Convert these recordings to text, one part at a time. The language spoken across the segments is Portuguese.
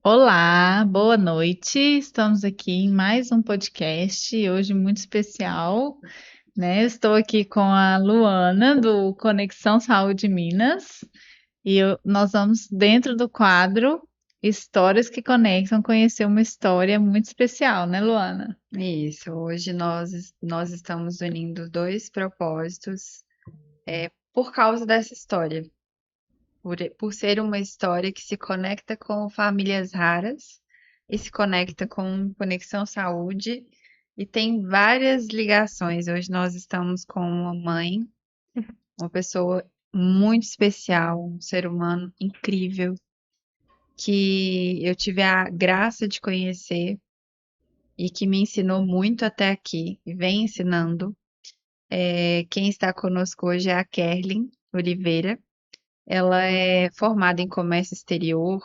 Olá, boa noite. Estamos aqui em mais um podcast, hoje muito especial, né? Estou aqui com a Luana do Conexão Saúde Minas e nós vamos dentro do quadro Histórias que Conectam conhecer uma história muito especial, né, Luana? Isso, hoje nós estamos unindo dois propósitos por causa dessa história, por ser uma história que se conecta com famílias raras e se conecta com Conexão Saúde e tem várias ligações. Hoje nós estamos com uma mãe, uma pessoa muito especial, um ser humano incrível, que eu tive a graça de conhecer e que me ensinou muito até aqui e vem ensinando. Quem está conosco hoje é a Kerlin Oliveira. Ela é formada em comércio exterior,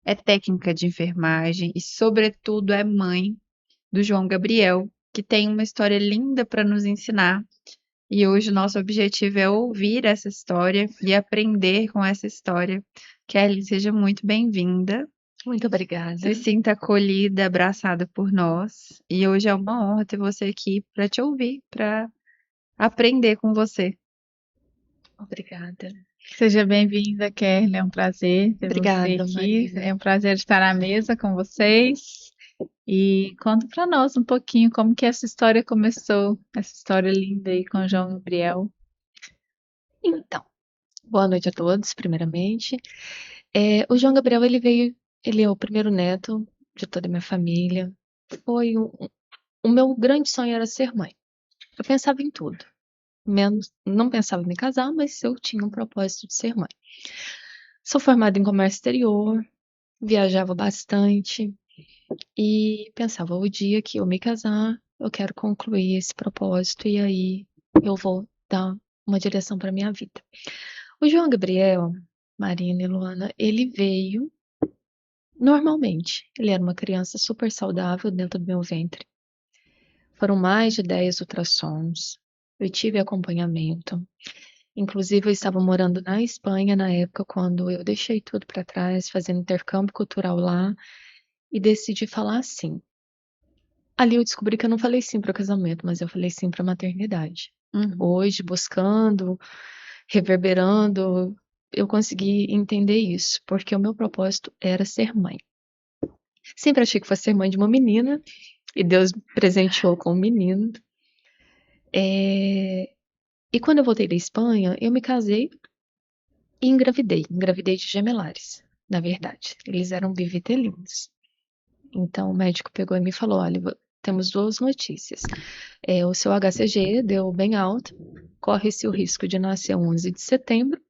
é técnica de enfermagem e, sobretudo, é mãe do João Gabriel, que tem uma história linda para nos ensinar. E hoje o nosso objetivo é ouvir essa história e aprender com essa história. Kerlin, seja muito bem-vinda. Muito Se obrigada. sinta acolhida, abraçada por nós. E hoje é uma honra ter você aqui para te ouvir, para aprender com você. Obrigada. Seja bem-vinda, Kelly. É um prazer ter você Obrigada, aqui. Marina. É um prazer estar à mesa com vocês. E conta para nós um pouquinho como que essa história começou, essa história linda aí com o João Gabriel. Então, boa noite a todos, primeiramente. O João Gabriel, ele é o primeiro neto de toda a minha família. O meu grande sonho era ser mãe. Eu pensava em tudo. Menos, não pensava em me casar, mas eu tinha um propósito de ser mãe. Sou formada em comércio exterior, viajava bastante e pensava, o dia que eu me casar, eu quero concluir esse propósito e aí eu vou dar uma direção para minha vida. O João Gabriel, Marina e Luana, ele veio normalmente. Ele era uma criança super saudável dentro do meu ventre. Foram mais de 10 ultrassons. Eu tive acompanhamento. Inclusive, eu estava morando na Espanha na época, quando eu deixei tudo para trás, fazendo intercâmbio cultural lá, e decidi falar sim. Ali eu descobri que eu não falei sim para o casamento, mas eu falei sim para a maternidade. Uhum. Hoje, buscando, reverberando, eu consegui entender isso, porque o meu propósito era ser mãe. Sempre achei que fosse ser mãe de uma menina, e Deus me presenteou com um menino. É, E quando eu voltei da Espanha, eu me casei e engravidei. Engravidei de gemelares, na verdade. Eles eram bivitelinhos. Então o médico pegou e me falou: olha, temos duas notícias. O seu HCG deu bem alto, corre-se o risco de nascer 11 de setembro.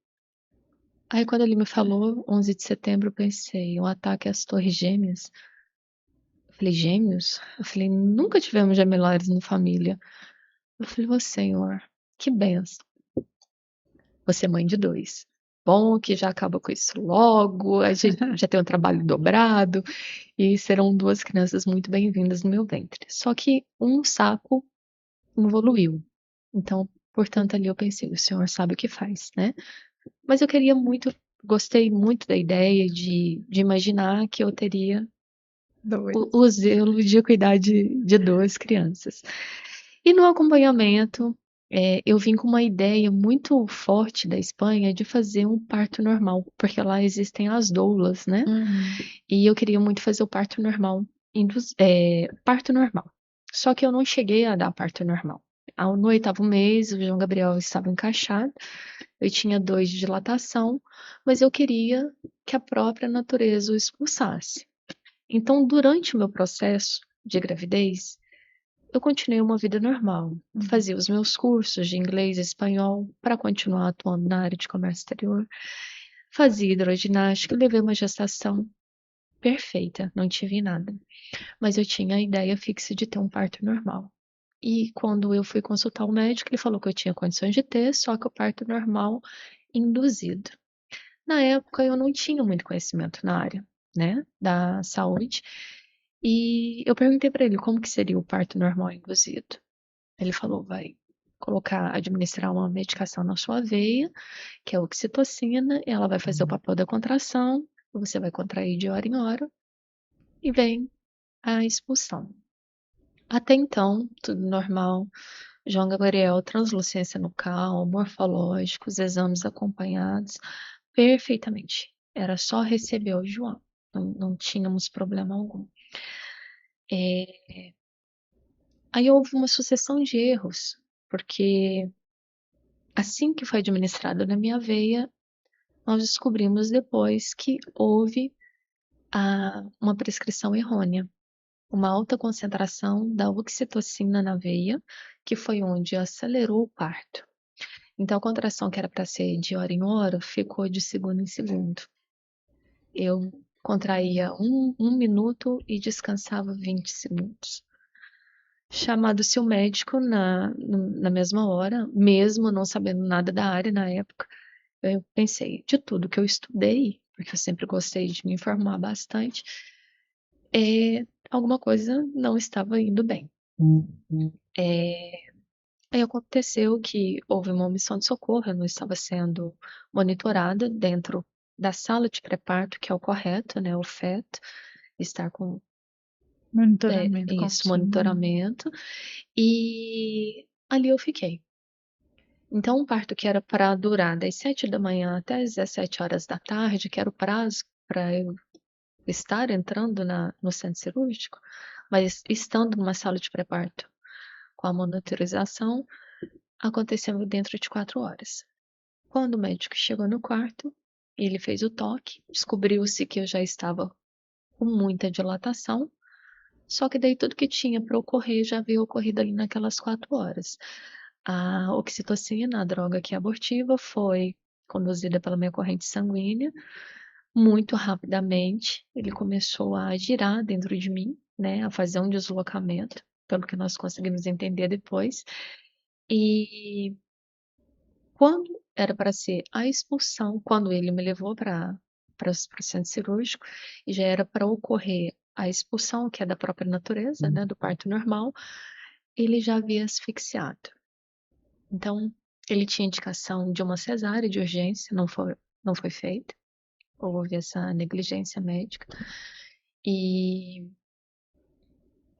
Aí quando ele me falou 11 de setembro, eu pensei, um ataque às torres gêmeas. Eu falei, gêmeos? Eu falei, nunca tivemos gemelares na família. Eu falei, ô Senhor, que benção. Você é mãe de dois. Bom que já acaba com isso logo, a gente já tem um trabalho dobrado e serão duas crianças muito bem-vindas no meu ventre. Só que um sapo evoluiu. Então, portanto, ali eu pensei, o senhor sabe o que faz, né? Mas eu queria muito, gostei muito da ideia de imaginar que eu teria Dois. o zelo de cuidar de duas crianças. E no acompanhamento, eu vim com uma ideia muito forte da Espanha de fazer um parto normal, porque lá existem as doulas, né? Uhum. E eu queria muito fazer o parto normal, parto normal. Só que eu não cheguei a dar parto normal. No oitavo mês, o João Gabriel estava encaixado, eu tinha 2 de dilatação, mas eu queria que a própria natureza o expulsasse. Então, durante o meu processo de gravidez, eu continuei uma vida normal. Uhum. Fazia os meus cursos de inglês e espanhol para continuar atuando na área de comércio exterior. Fazia hidroginástica, levei uma gestação perfeita, não tive nada. Mas eu tinha a ideia fixa de ter um parto normal. E quando eu fui consultar o médico, ele falou que eu tinha condições de ter, só que o parto normal induzido. Na época, eu não tinha muito conhecimento na área, né, da saúde. E eu perguntei para ele como que seria o parto normal induzido. Ele falou, vai administrar uma medicação na sua veia, que é a oxitocina, e ela vai fazer o papel da contração, você vai contrair de hora em hora, e vem a expulsão. Até então, tudo normal. João Gabriel, translucência nucal, morfológicos, exames acompanhados, perfeitamente. Era só receber o João, não tínhamos problema algum. Aí houve uma sucessão de erros, porque assim que foi administrado na minha veia, nós descobrimos depois que houve uma prescrição errônea, uma alta concentração da oxitocina na veia, que foi onde acelerou o parto. Então, a contração que era para ser de hora em hora ficou de segundo em segundo. Eu contraía um minuto e descansava 20 segundos. Chamado-se o médico na mesma hora, mesmo não sabendo nada da área na época, eu pensei, de tudo que eu estudei, porque eu sempre gostei de me informar bastante, alguma coisa não estava indo bem. Aí aconteceu que houve uma omissão de socorro, eu não estava sendo monitorada dentro da sala de pré-parto, que é o correto, né? O feto, estar com Monitoramento isso, contínuo. monitoramento. E ali eu fiquei. Então, um parto que era para durar das 7 da manhã até as 17 horas da tarde, que era o prazo para eu estar entrando no centro cirúrgico, mas estando numa sala de pré-parto com a monitorização, aconteceu dentro de 4 horas. Quando o médico chegou no quarto, ele fez o toque, descobriu-se que eu já estava com muita dilatação, só que daí tudo que tinha para ocorrer já havia ocorrido ali naquelas 4 horas. A oxitocina, a droga que é abortiva, foi conduzida pela minha corrente sanguínea muito rapidamente. Ele começou a girar dentro de mim, né, a fazer um deslocamento, pelo que nós conseguimos entender depois. E quando era para ser a expulsão, quando ele me levou para o centro cirúrgico, e já era para ocorrer a expulsão, que é da própria natureza, né, do parto normal, ele já havia asfixiado. Então, ele tinha indicação de uma cesárea de urgência, não foi feita, houve essa negligência médica, e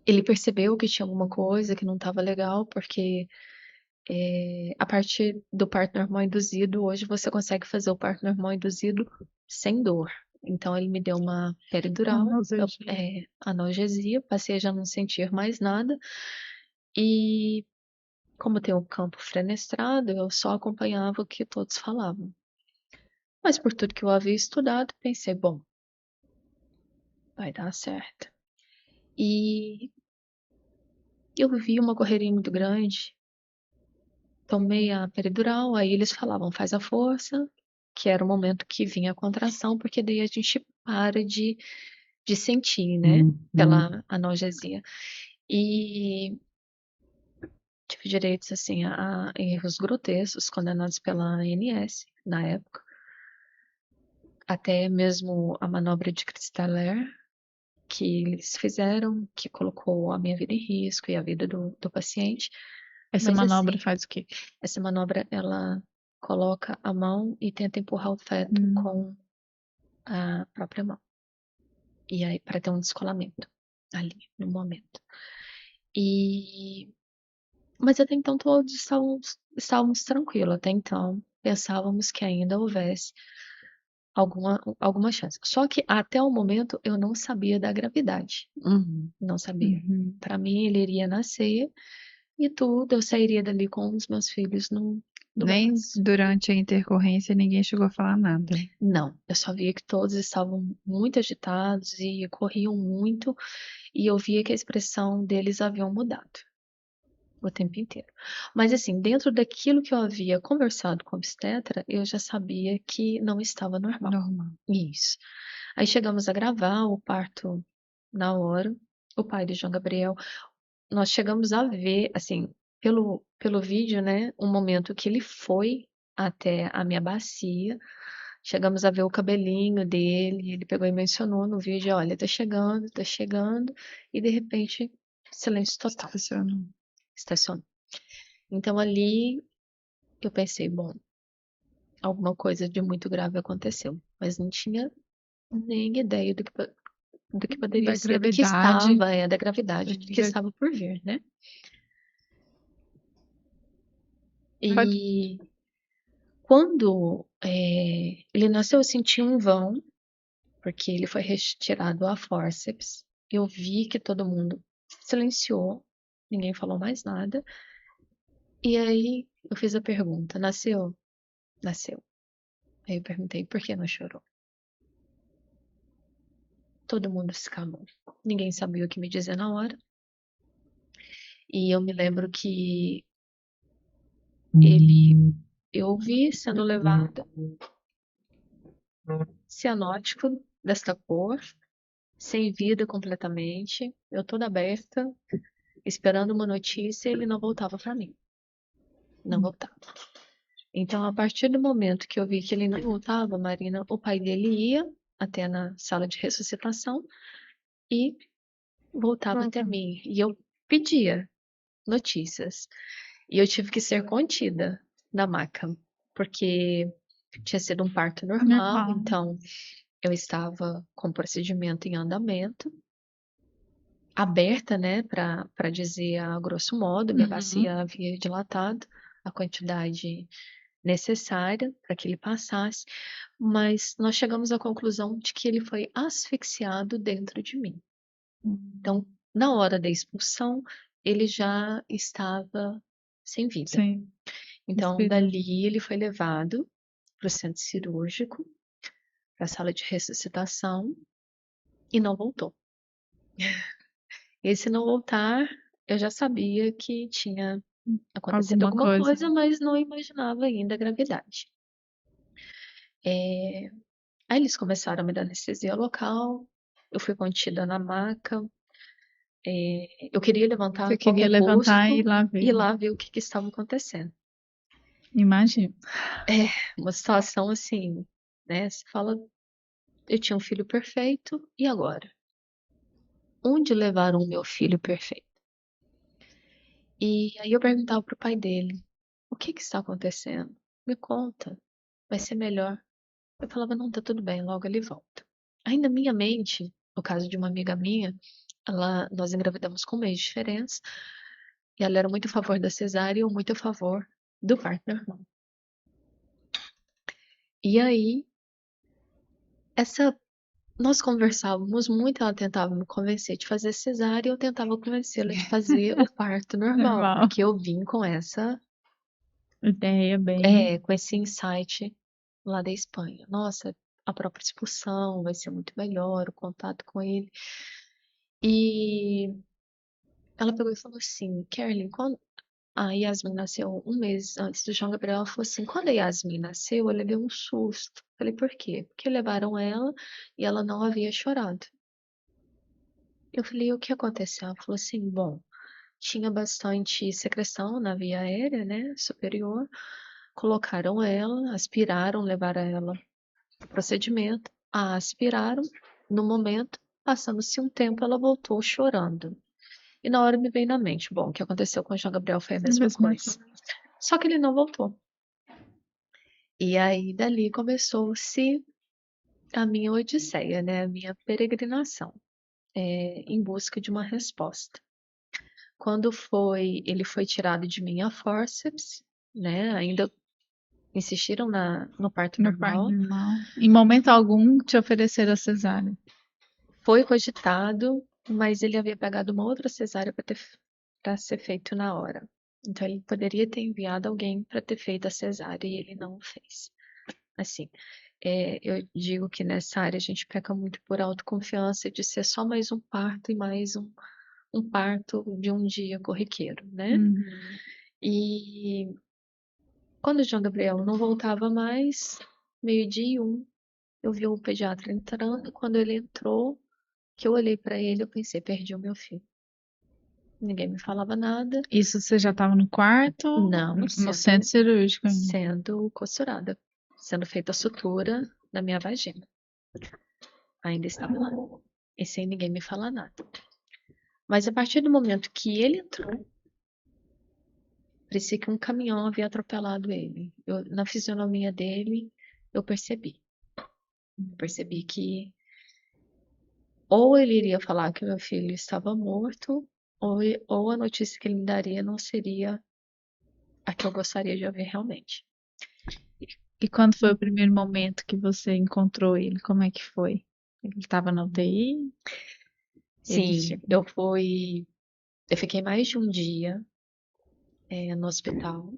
ele percebeu que tinha alguma coisa que não estava legal, porque a partir do parto normal induzido, hoje você consegue fazer o parto normal induzido sem dor. Então, ele me deu uma peridural, analgesia, passei a já não sentir mais nada. E como tem um campo fenestrado, eu só acompanhava o que todos falavam. Mas por tudo que eu havia estudado, pensei, bom, vai dar certo. E eu vi uma correria muito grande. Tomei a peridural, aí eles falavam, faz a força, que era o momento que vinha a contração, porque daí a gente para de sentir, né, pela analgesia. E tive direitos, assim, a erros grotescos condenados pela ANS, na época. Até mesmo a manobra de Cristaler, que eles fizeram, que colocou a minha vida em risco e a vida do paciente. Essa Mas, manobra assim, faz o quê? essa manobra, ela coloca a mão e tenta empurrar o feto com a própria mão. E aí, para ter um descolamento ali, no momento. Mas até então todos estávamos tranquilos. Até então, pensávamos que ainda houvesse alguma chance. Só que até o momento eu não sabia da gravidade. Não sabia. Para mim, ele iria nascer e tudo, eu sairia dali com os meus filhos no Nem braço. durante a intercorrência ninguém chegou a falar nada. Não, eu só via que todos estavam muito agitados e corriam muito, e eu via que a expressão deles havia mudado o tempo inteiro. Mas assim, dentro daquilo que eu havia conversado com o obstetra, eu já sabia que não estava normal. Normal. Isso. Aí chegamos a gravar o parto na hora, o pai de João Gabriel. Nós chegamos a ver, assim, pelo vídeo, né, um momento que ele foi até a minha bacia. Chegamos a ver o cabelinho dele, ele pegou e mencionou no vídeo, olha, tá chegando, e de repente, silêncio total. Estacionou. Então ali eu pensei, bom, alguma coisa de muito grave aconteceu, mas não tinha nem ideia do que poderia Da ser, do que gravidade. estava, da gravidade, do que Já- estava por vir, né? Pode. E quando ele nasceu, eu senti um vão, porque ele foi retirado a forceps. Eu vi que todo mundo silenciou, ninguém falou mais nada. E aí eu fiz a pergunta: nasceu? Nasceu. Aí eu perguntei: por que não chorou? Todo mundo se calou. Ninguém sabia o que me dizer na hora. E eu me lembro que eu vi sendo levado cianótico desta cor, sem vida completamente, eu toda aberta, esperando uma notícia, ele não voltava para mim. Não voltava. Então, a partir do momento que eu vi que ele não voltava, Marina, o pai dele ia até na sala de ressuscitação e voltava até mim. E eu pedia notícias. E eu tive que ser contida na maca, porque tinha sido um parto normal, Normal. então eu estava com o procedimento em andamento, aberta, né, para dizer a grosso modo, minha bacia havia dilatado a quantidade necessária para que ele passasse, mas nós chegamos à conclusão de que ele foi asfixiado dentro de mim. Então, na hora da expulsão, ele já estava sem vida. Sim. Então, Respirando. dali ele foi levado para o centro cirúrgico, para a sala de ressuscitação e não voltou. Esse não voltar, eu já sabia que tinha acontecido Alguma alguma coisa. coisa, mas não imaginava ainda a gravidade. Aí eles começaram a me dar anestesia local, eu fui contida na maca, eu queria levantar Você a queria qualquer levantar e custo ir lá ver. e lá ver o que estava acontecendo. Imagina. Uma situação assim, né? Você fala, eu tinha um filho perfeito, e agora? Onde levaram o meu filho perfeito? E aí eu perguntava pro pai dele, o que está acontecendo? Me conta, vai ser melhor. Eu falava, não, tá tudo bem, logo ele volta. Aí na minha mente, no caso de uma amiga minha, nós engravidamos com um mês de diferença, e ela era muito a favor da cesárea e eu muito a favor do parto normal. E aí, nós conversávamos muito, ela tentava me convencer de fazer cesárea e eu tentava convencê-la de fazer o parto normal, Normal. porque eu vim com Ideia bem. com esse insight lá da Espanha. Nossa, a própria expulsão vai ser muito melhor, o contato com ele. E ela pegou e falou assim, Kerlin, quando a Yasmin nasceu um mês antes do João Gabriel, ela falou assim, quando a Yasmin nasceu, eu levei um susto. Falei, por quê? Porque levaram ela e ela não havia chorado. Eu falei, o que aconteceu? Ela falou assim, bom, tinha bastante secreção na via aérea, né, superior. Colocaram ela, aspiraram, levaram ela pro procedimento, a aspiraram. No momento, passando-se um tempo, ela voltou chorando. E na hora me veio na mente, bom, o que aconteceu com o João Gabriel foi a mesma coisa. Só que ele não voltou. E aí, dali começou-se a minha odisseia, né? A minha peregrinação, em busca de uma resposta. Quando ele foi tirado de mim a forceps, né? Ainda insistiram no parto No parto normal. normal. Em momento algum te ofereceram a cesárea. Foi cogitado, mas ele havia pegado uma outra cesárea para ser feito na hora. Então ele poderia ter enviado alguém para ter feito a cesárea e ele não fez. Assim, eu digo que nessa área a gente peca muito por autoconfiança de ser só mais um parto e mais um parto de um dia corriqueiro, né? E quando o João Gabriel não voltava mais, 12:01, eu vi o pediatra entrando. Quando ele entrou, que eu olhei para ele, eu pensei, perdi o meu filho. Ninguém me falava nada. Isso você já estava no quarto? Não, No centro cirúrgico ainda. sendo costurada, sendo feita a sutura na minha vagina. Ainda estava lá. E sem ninguém me falar nada. Mas a partir do momento que ele entrou, parecia que um caminhão havia atropelado ele. Na fisionomia dele, eu percebi. Percebi que Ou ele iria falar que meu filho estava morto, ou a notícia que ele me daria não seria a que eu gostaria de ouvir realmente. E quando foi o primeiro momento que você encontrou ele? Como é que foi? Ele estava na UTI? Ele Sim, chegou. eu fiquei mais de um dia no hospital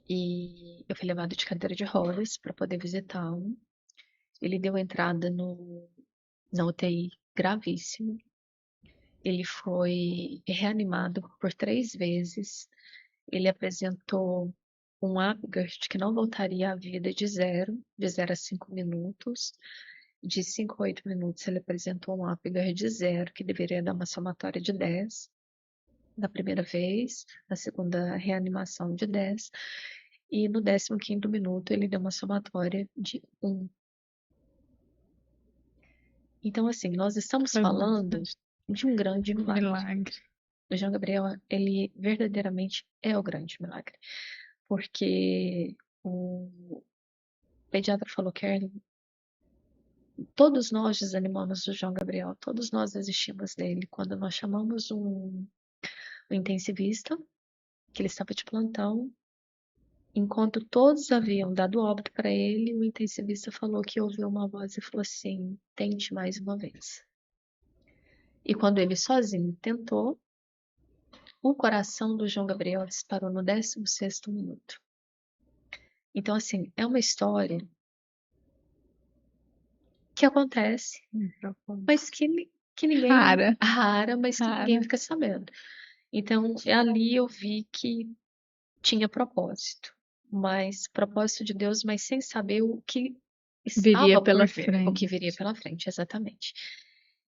e eu fui levado de cadeira de rodas para poder visitá-lo. Ele deu entrada na UTI gravíssimo. Ele foi reanimado por 3 vezes. Ele apresentou um Apgar que não voltaria à vida de 0 a 5 minutos. De 5 a 8 minutos, ele apresentou um Apgar de 0, que deveria dar uma somatória de 10 da primeira vez, na segunda reanimação de 10, e no 15º minuto ele deu uma somatória de 1. Então, assim, nós estamos Foi falando bastante de um grande milagre. milagre. O João Gabriel, ele verdadeiramente é o grande milagre, porque o pediatra falou que todos nós desanimamos do João Gabriel, todos nós desistimos dele quando nós chamamos um intensivista, que ele estava de plantão. Enquanto todos haviam dado óbito para ele, o intensivista falou que ouviu uma voz e falou assim: tente mais uma vez. E quando ele sozinho tentou, o coração do João Gabriel disparou no 16º minuto. Então, assim, é uma história que acontece, mas que ninguém Rara, rara, mas que ninguém rara. fica sabendo. Então, ali eu vi que tinha propósito, mas propósito de Deus, mas sem saber o que Viria estava por pela vir, o que frente. viria pela frente, exatamente.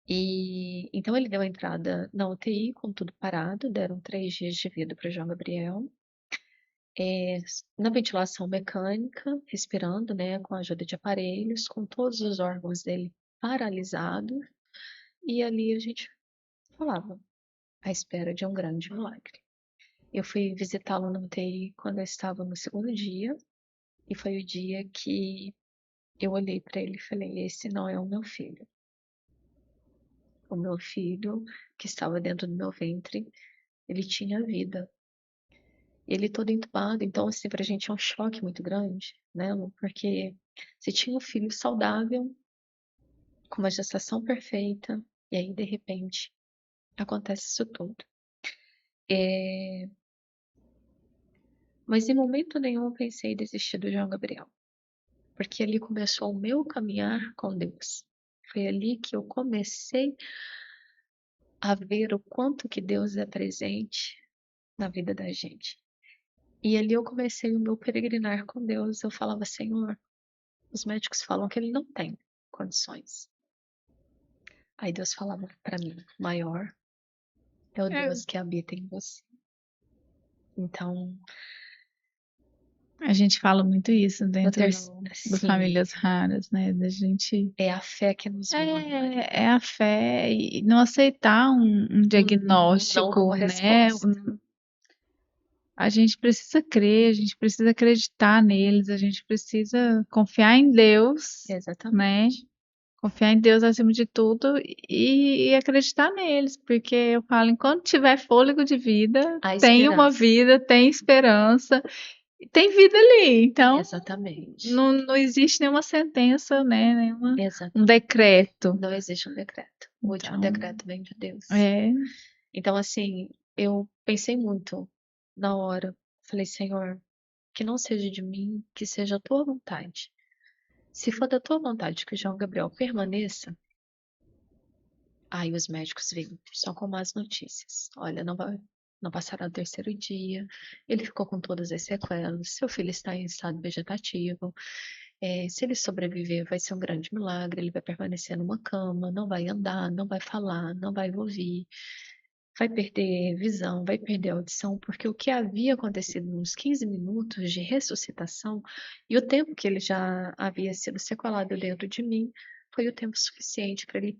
E então ele deu a entrada na UTI com tudo parado, deram 3 dias de vida para o João Gabriel. Na ventilação mecânica, respirando, né, com a ajuda de aparelhos, com todos os órgãos dele paralisados, e ali a gente falava, à espera de um grande milagre. Eu fui visitá-lo na UTI quando eu estava no segundo dia, e foi o dia que eu olhei para ele e falei: esse não é o meu filho. O meu filho, que estava dentro do meu ventre, ele tinha vida. Ele todo entubado, então, assim, pra gente é um choque muito grande, né, Lu? Porque você tinha um filho saudável, com uma gestação perfeita, e aí, de repente, acontece isso tudo. É, Mas em momento nenhum eu pensei em desistir do João Gabriel, porque ali começou o meu caminhar com Deus. Foi ali que eu comecei a ver o quanto que Deus é presente na vida da gente. E ali eu comecei o meu peregrinar com Deus. Eu falava: Senhor, os médicos falam que ele não tem condições. Aí Deus falava para mim: maior é o É, Deus que habita em você. Então, a gente fala muito isso no dentro do sim, Famílias Raras, né? Da gente. é a fé que nos move, Maria. É a fé e não aceitar um Um não como diagnóstico, né? resposta. A gente precisa crer, a gente precisa acreditar neles, a gente precisa confiar em Deus, né? Exatamente. Confiar em Deus acima de tudo e acreditar neles, porque eu falo, enquanto tiver fôlego de vida, A tem uma esperança. vida, tem esperança, tem vida ali. Então, Exatamente. não existe nenhuma sentença, né? Um Exatamente. decreto. Não existe um decreto. O último Então, decreto vem de Deus. é, Então, assim, eu pensei muito na hora. Falei: Senhor, que não seja de mim, que seja a tua vontade. Se for da tua vontade que o João Gabriel permaneça, aí os médicos vêm só com más notícias. Olha, não passará do terceiro dia, ele ficou com todas as sequelas, seu filho está em estado vegetativo. Se ele sobreviver, vai ser um grande milagre. Ele vai permanecer numa cama, não vai andar, não vai falar, não vai ouvir, vai perder visão, vai perder audição, porque o que havia acontecido nos 15 minutos de ressuscitação e o tempo que ele já havia sido sequelado dentro de mim foi o tempo suficiente para ele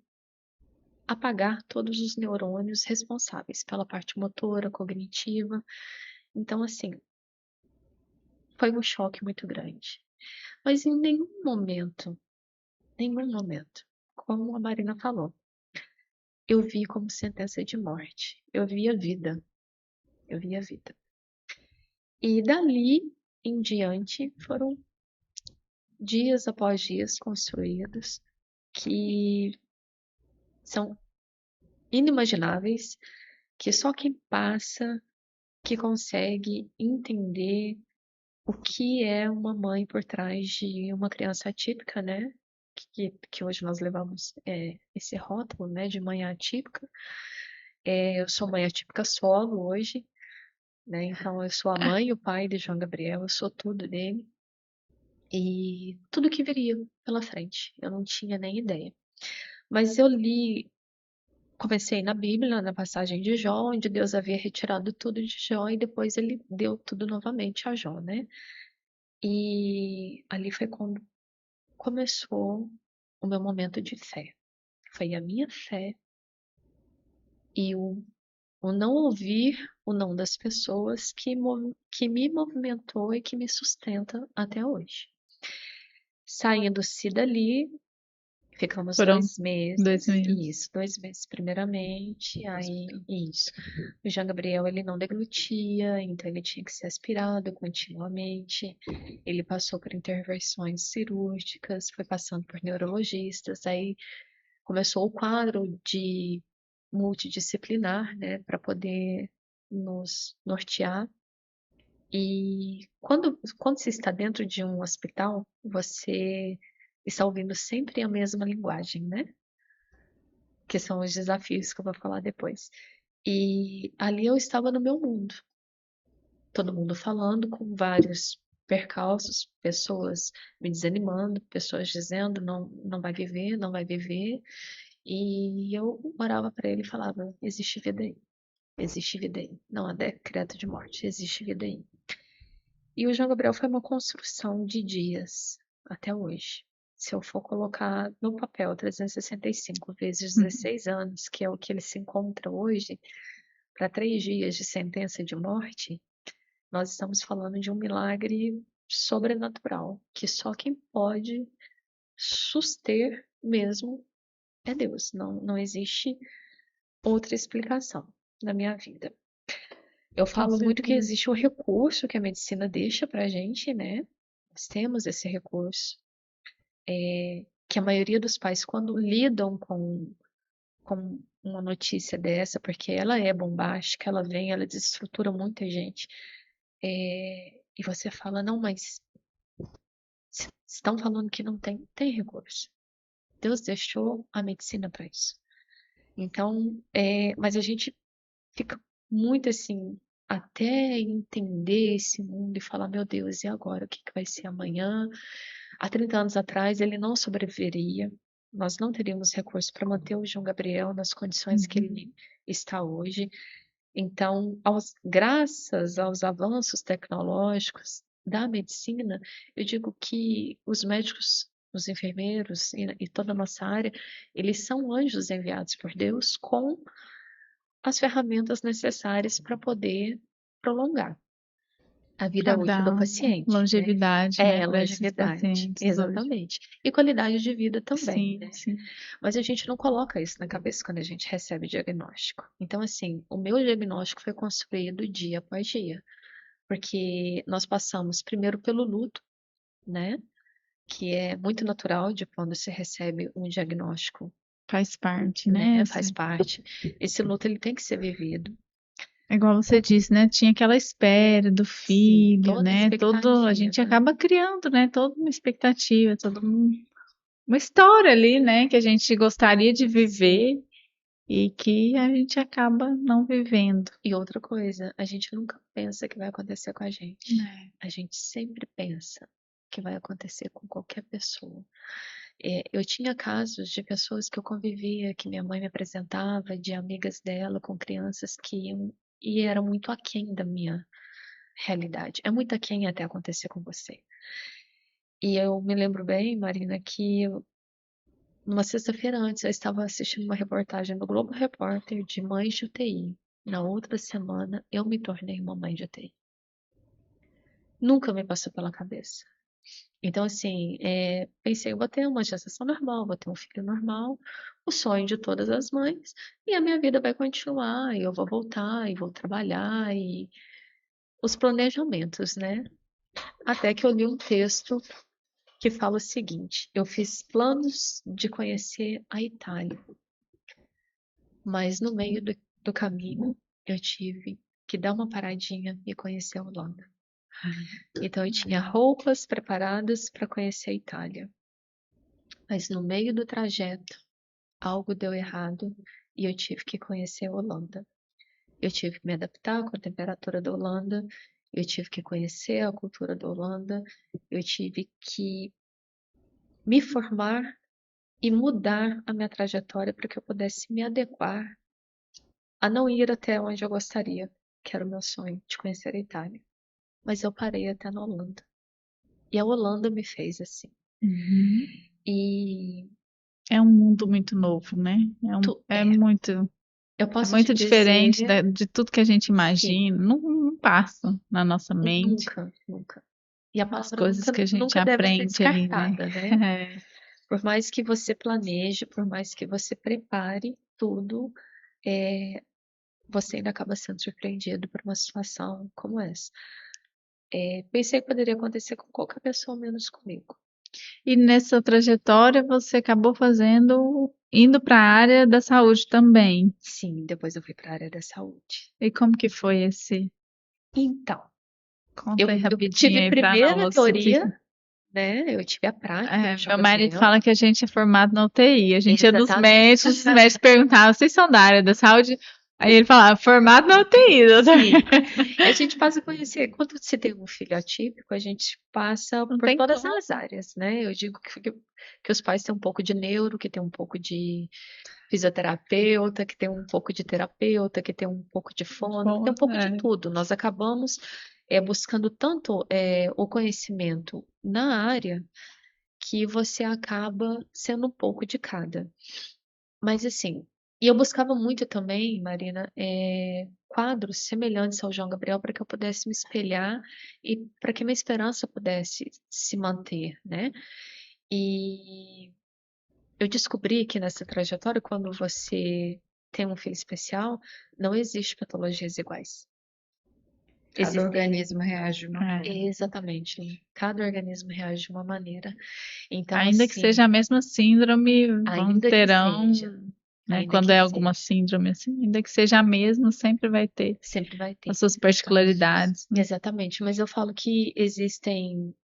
apagar todos os neurônios responsáveis pela parte motora, cognitiva. Então, assim, foi um choque muito grande. Mas em nenhum momento, como a Marina falou, eu vi como sentença de morte. Eu vi a vida. Eu vi a vida. E dali em diante foram dias após dias construídos que são inimagináveis, que só quem passa que consegue entender o que é uma mãe por trás de uma criança atípica, né? Que hoje nós levamos esse rótulo, né, de mãe atípica. Eu sou mãe atípica solo hoje, né? Então eu sou a mãe e o pai de João Gabriel, eu sou tudo dele. E tudo que viria pela frente, eu não tinha nem ideia. Mas eu comecei na Bíblia, na passagem de Jó, onde Deus havia retirado tudo de Jó e depois ele deu tudo novamente a Jó, né? E ali foi quando começou o meu momento de fé. Foi a minha fé e o não ouvir o não das pessoas que me movimentou e que me sustenta até hoje. Saindo-se dali, ficamos Foram 2 2 meses, meses. isso, 2 meses primeiramente, aí isso. O Jean Gabriel, ele não deglutia, então ele tinha que ser aspirado continuamente. Ele passou por intervenções cirúrgicas, foi passando por neurologistas, aí começou o quadro de multidisciplinar, né, para poder nos nortear. E quando você está dentro de um hospital, você está ouvindo sempre a mesma linguagem, né? Que são os desafios que eu vou falar depois. E ali eu estava no meu mundo. Todo mundo falando com vários percalços, pessoas me desanimando, pessoas dizendo não, não vai viver, não vai viver. E eu orava para ele e falava: existe vida aí, existe vida aí. Não há decreto de morte, existe vida aí. E o João Gabriel foi uma construção de dias até hoje. Se eu for colocar no papel 365 vezes 16 anos, que é o que ele se encontra hoje, para 3 dias de sentença de morte, nós estamos falando de um milagre sobrenatural, que só quem pode suster mesmo é Deus. Não, não existe outra explicação na minha vida. Eu Com falo muito que certeza. existe o recurso que a medicina deixa pra gente, né? Nós temos esse recurso, que a maioria dos pais, quando lidam com uma notícia dessa, porque ela é bombástica, ela vem, ela desestrutura muita gente, e você fala, não, mas estão falando que não tem recurso. Deus deixou a medicina para isso. Então, mas a gente fica muito assim, até entender esse mundo e falar, meu Deus, e agora? O que vai ser amanhã? Há 30 anos atrás, ele não sobreviveria. Nós não teríamos recurso para manter o João Gabriel nas condições que ele está hoje. Então, graças aos avanços tecnológicos da medicina, eu digo que os médicos, os enfermeiros e toda a nossa área, eles são anjos enviados por Deus com as ferramentas necessárias para poder prolongar a vida Para útil do dar paciente, né? longevidade, né, para esses Longevidade, pacientes hoje. exatamente. E qualidade de vida também, Sim, né? sim. Mas a gente não coloca isso na cabeça quando a gente recebe diagnóstico. Então, assim, o meu diagnóstico foi construído dia após dia, porque nós passamos primeiro pelo luto, né? Que é muito natural de quando se recebe um diagnóstico, Faz parte, né? né? Faz parte. Esse luto ele tem que ser vivido. É igual você disse, né? Tinha aquela espera do Sim, filho, toda né? Todo, a gente expectativa. acaba criando, né? Toda uma expectativa, uma história ali, né? Que a gente gostaria de viver e que a gente acaba não vivendo. E outra coisa, a gente nunca pensa que vai acontecer com a gente. É. A gente sempre pensa que vai acontecer com qualquer pessoa. Eu tinha casos de pessoas que eu convivia, que minha mãe me apresentava, de amigas dela com crianças que iam e era muito aquém da minha realidade. É muito aquém até acontecer com você. E eu me lembro bem, Marina, que numa sexta-feira antes eu estava assistindo uma reportagem do Globo Repórter de mães de UTI. Na outra semana eu me tornei uma mãe de UTI. Nunca me passou pela cabeça. Então, assim, pensei, eu vou ter uma gestação normal, vou ter um filho normal, o sonho de todas as mães, e a minha vida vai continuar, e eu vou voltar, e vou trabalhar, e os planejamentos, né? Até que eu li um texto que fala o seguinte: eu fiz planos de conhecer a Itália, mas no meio do caminho eu tive que dar uma paradinha e conhecer a Holanda. Então eu tinha roupas preparadas para conhecer a Itália, mas no meio do trajeto algo deu errado e eu tive que conhecer a Holanda. Eu tive que me adaptar com a temperatura da Holanda, eu tive que conhecer a cultura da Holanda, eu tive que me formar e mudar a minha trajetória para que eu pudesse me adequar a não ir até onde eu gostaria, que era o meu sonho, de conhecer a Itália. Mas eu parei até na Holanda. E a Holanda me fez assim. Uhum. E É um mundo muito novo, né? É muito, eu é posso te muito diferente dizer, de tudo que a gente sim, imagina. Não passa na nossa mente nunca, nunca. E a as palavra coisas nunca, que a gente nunca deve ser aprende ali, né? descartada, né? Por mais que você planeje, por mais que você prepare tudo, é, você ainda acaba sendo surpreendido por uma situação como essa. Pensei que poderia acontecer com qualquer pessoa, menos comigo. E nessa trajetória você acabou indo para a área da saúde também. Sim, depois eu fui para a área da saúde. E como que foi esse? Então, Conta aí eu rapidinho tive aí para primeiro a nós. teoria, né? Eu tive a prática do Meu Yoga marido Braille. fala que a gente é formado na UTI, a gente é dos Exatamente. médicos, os médicos perguntavam, vocês são da área da saúde? Aí ele falava, formado na UTI, doutor. Sim. A gente passa a conhecer, quando você tem um filho atípico, a gente passa Não por tem todas como. as áreas, né? Eu digo que os pais têm um pouco de neuro, que tem um pouco de fisioterapeuta, que tem um pouco de terapeuta, que tem um pouco de fono, que tem um pouco de tudo. Nós acabamos buscando tanto o conhecimento na área que você acaba sendo um pouco de cada. Mas assim, e eu buscava muito também, Marina, quadros semelhantes ao João Gabriel para que eu pudesse me espelhar e para que minha esperança pudesse se manter, né? E eu descobri que nessa trajetória, quando você tem um filho especial, não existe patologias iguais. Cada Existem, organismo reage de uma forma. exatamente, cada organismo reage de uma maneira. Então, Ainda que assim, seja a mesma síndrome, ainda que terão, seja, né, ainda quando que é alguma seja, síndrome assim, ainda que seja a mesma, sempre vai ter sempre vai ter. as suas particularidades, né? Exatamente, mas eu falo que existem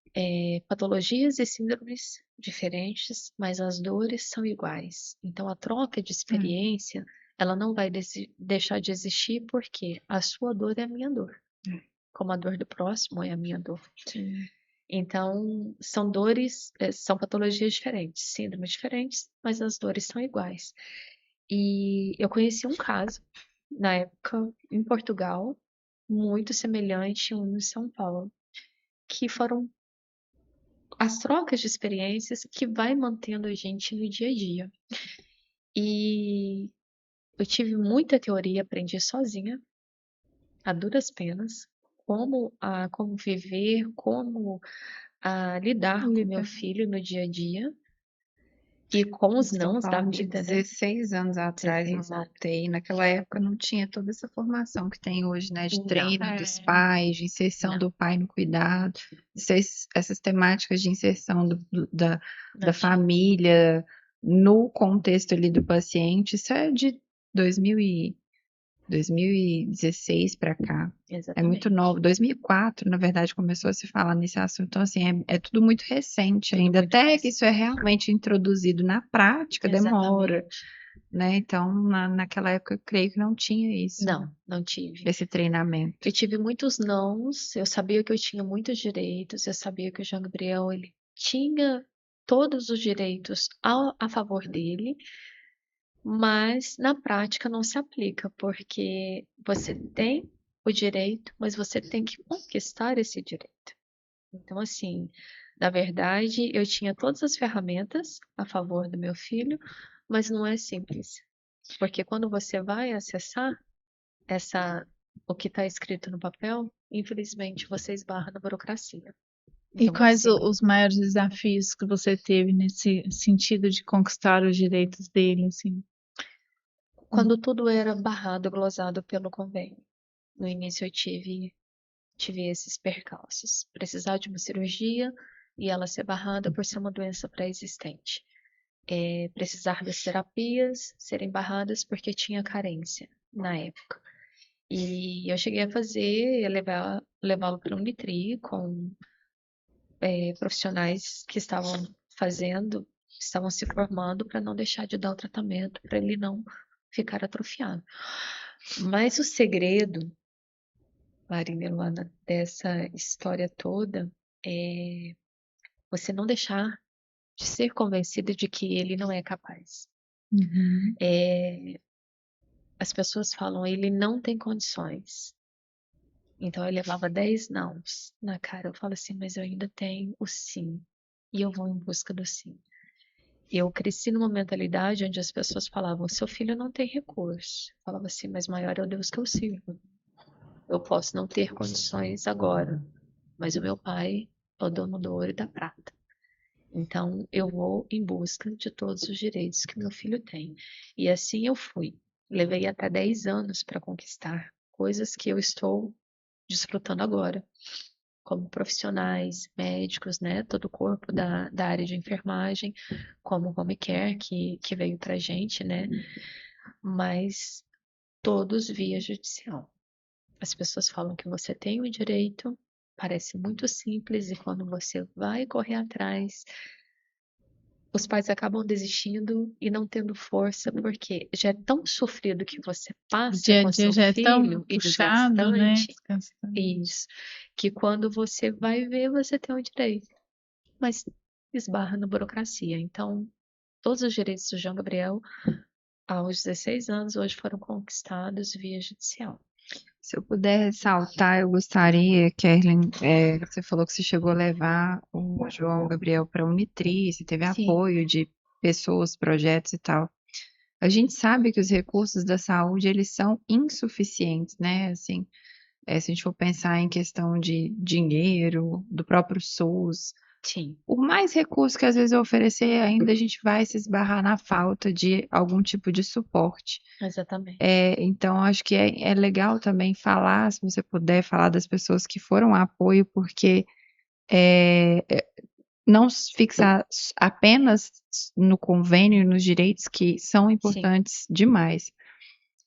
patologias e síndromes diferentes, mas as dores são iguais. Então, a troca de experiência, ela não vai deixar de existir porque a sua dor é a minha dor, como a dor do próximo é a minha dor. Sim. Então, são dores, são patologias diferentes, síndromes diferentes, mas as dores são iguais. E eu conheci um caso, na época, em Portugal, muito semelhante a um em São Paulo, que foram as trocas de experiências que vai mantendo a gente no dia a dia. E eu tive muita teoria, aprendi sozinha, a duras penas, como viver, como lidar com meu filho no dia a dia e com os Estão nãos da falando de vida, né? 16 anos atrás, 16 numa anos. UTI. Naquela época não tinha toda essa formação que tem hoje, né? De Não, treino dos pais, de inserção não, do pai no cuidado, essas temáticas de inserção da não tinha. família no contexto ali do paciente. Isso é de 2016 para cá. É muito Exatamente. novo. 2004, na verdade, começou a se falar nesse assunto. Então, assim, é tudo muito recente Tudo ainda. muito Até que recente. isso é realmente introduzido na prática, demora, Exatamente. né? Então, naquela época, eu creio que não tinha isso, né? Não tive. Esse treinamento. Eu tive muitos nãos, eu sabia que eu tinha muitos direitos, eu sabia que o João Gabriel ele tinha todos os direitos a favor dele, mas na prática não se aplica, porque você tem o direito, mas você tem que conquistar esse direito. Então, assim, na verdade, eu tinha todas as ferramentas a favor do meu filho, mas não é simples, porque quando você vai acessar o que está escrito no papel, infelizmente você esbarra na burocracia. E Então, quais assim, os maiores desafios que você teve nesse sentido de conquistar os direitos dele, assim? quando tudo era barrado, glosado pelo convênio. No início eu tive esses percalços. Precisar de uma cirurgia e ela ser barrada por ser uma doença pré-existente. Precisar das terapias serem barradas porque tinha carência na época. E eu cheguei a fazer, levá-lo para um Nitri com profissionais que estavam se formando para não deixar de dar o tratamento, para ele não ficar atrofiado. Mas o segredo, Marina e Luana, dessa história toda é você não deixar de ser convencida de que ele não é capaz. Uhum. As pessoas falam, ele não tem condições. Então eu levava 10 nãos na cara. Eu falo assim, mas eu ainda tenho o sim. E eu vou em busca do sim. Eu cresci numa mentalidade onde as pessoas falavam, seu filho não tem recurso. Eu falava assim, mas maior é o Deus que eu sirvo. Eu posso não ter condições agora, mas o meu pai é o dono do ouro e da prata. Então eu vou em busca de todos os direitos que meu filho tem. E assim eu fui. Levei até 10 anos para conquistar coisas que eu estou desfrutando agora, como profissionais, médicos, né? Todo o corpo da área de enfermagem, como home care que veio pra gente, né? Mas todos via judicial. As pessoas falam que você tem o direito, parece muito simples, e quando você vai correr atrás, os pais acabam desistindo e não tendo força, porque já é tão sofrido que você O passa dia a com dia seu já é tão filho e puxado, né? desgastante, Desgastante. isso, que quando você vai ver, você tem o direito, mas esbarra na burocracia. Então, todos os direitos do João Gabriel, aos 16 anos, hoje foram conquistados via judicial. Se eu puder ressaltar, eu gostaria, Kerlin, você falou que você chegou a levar o João Gabriel para a Unitri, você teve Sim, apoio de pessoas, projetos e tal. A gente sabe que os recursos da saúde, eles são insuficientes, né? Assim, se a gente for pensar em questão de dinheiro, do próprio SUS, sim, por mais recursos que às vezes eu oferecer, ainda a gente vai se esbarrar na falta de algum tipo de suporte. exatamente. Então, acho que é legal também falar, se você puder, falar das pessoas que foram apoio, porque não fixar apenas no convênio e nos direitos que são Sim, importantes demais,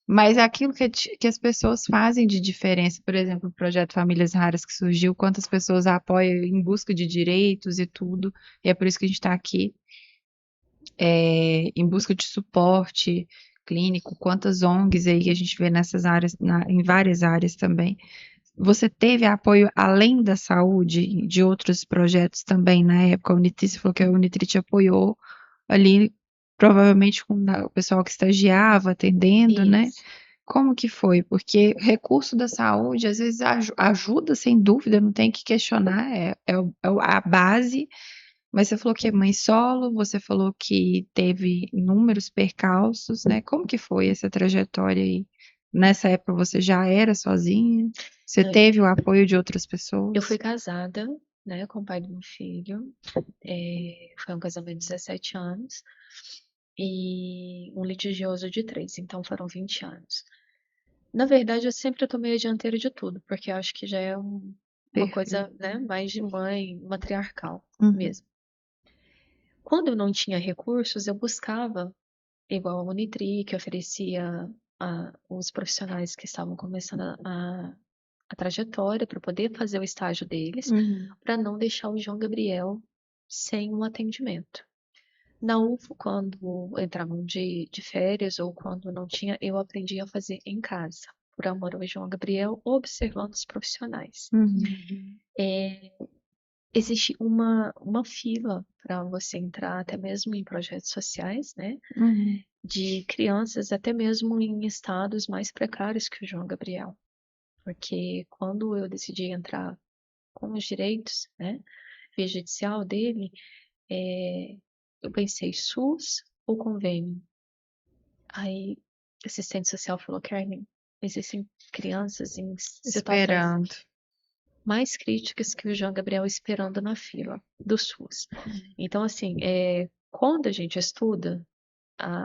mas é aquilo que as pessoas fazem de diferença. Por exemplo, o projeto Famílias Raras que surgiu, quantas pessoas apoiam em busca de direitos e tudo, e é por isso que a gente está aqui, em busca de suporte clínico, quantas ONGs aí que a gente vê nessas áreas, em várias áreas também. Você teve apoio além da saúde de outros projetos também na época? A Unitri, você falou que a Unitri te apoiou ali, provavelmente com o pessoal que estagiava, atendendo, né? isso. Como que foi? Porque recurso da saúde às vezes ajuda, sem dúvida, não tem que questionar, a base, mas você falou que é mãe solo, você falou que teve inúmeros percalços, né? Como que foi essa trajetória aí? Nessa época você já era sozinha? Você Eu teve o apoio de outras eu fui pessoas? casada, né, com o pai do meu filho. Foi um casamento de 17 anos e um litigioso de 3, então foram 20 anos. Na verdade, eu sempre tomei a dianteira de tudo, porque eu acho que já é uma Perfeito. coisa, né, mais de mãe, matriarcal Uhum. mesmo. Quando eu não tinha recursos, eu buscava, igual a Unitri, que oferecia os profissionais que estavam começando a trajetória para poder fazer o estágio deles, Uhum. para não deixar o João Gabriel sem um atendimento. Na UFO, quando entravam de férias ou quando não tinha, eu aprendi a fazer em casa, por amor ao João Gabriel, observando os profissionais. Uhum. É, existe uma fila para você entrar, até mesmo em projetos sociais, né? Uhum. De crianças, até mesmo em estados mais precários que o João Gabriel. Porque quando eu decidi entrar com os direitos, né, via judicial dele, é, eu pensei SUS ou convênio. Aí, o assistente social falou, Carmen, existem crianças em situações Esperando. mais críticas que o João Gabriel esperando na fila do SUS. Então, assim, quando a gente estuda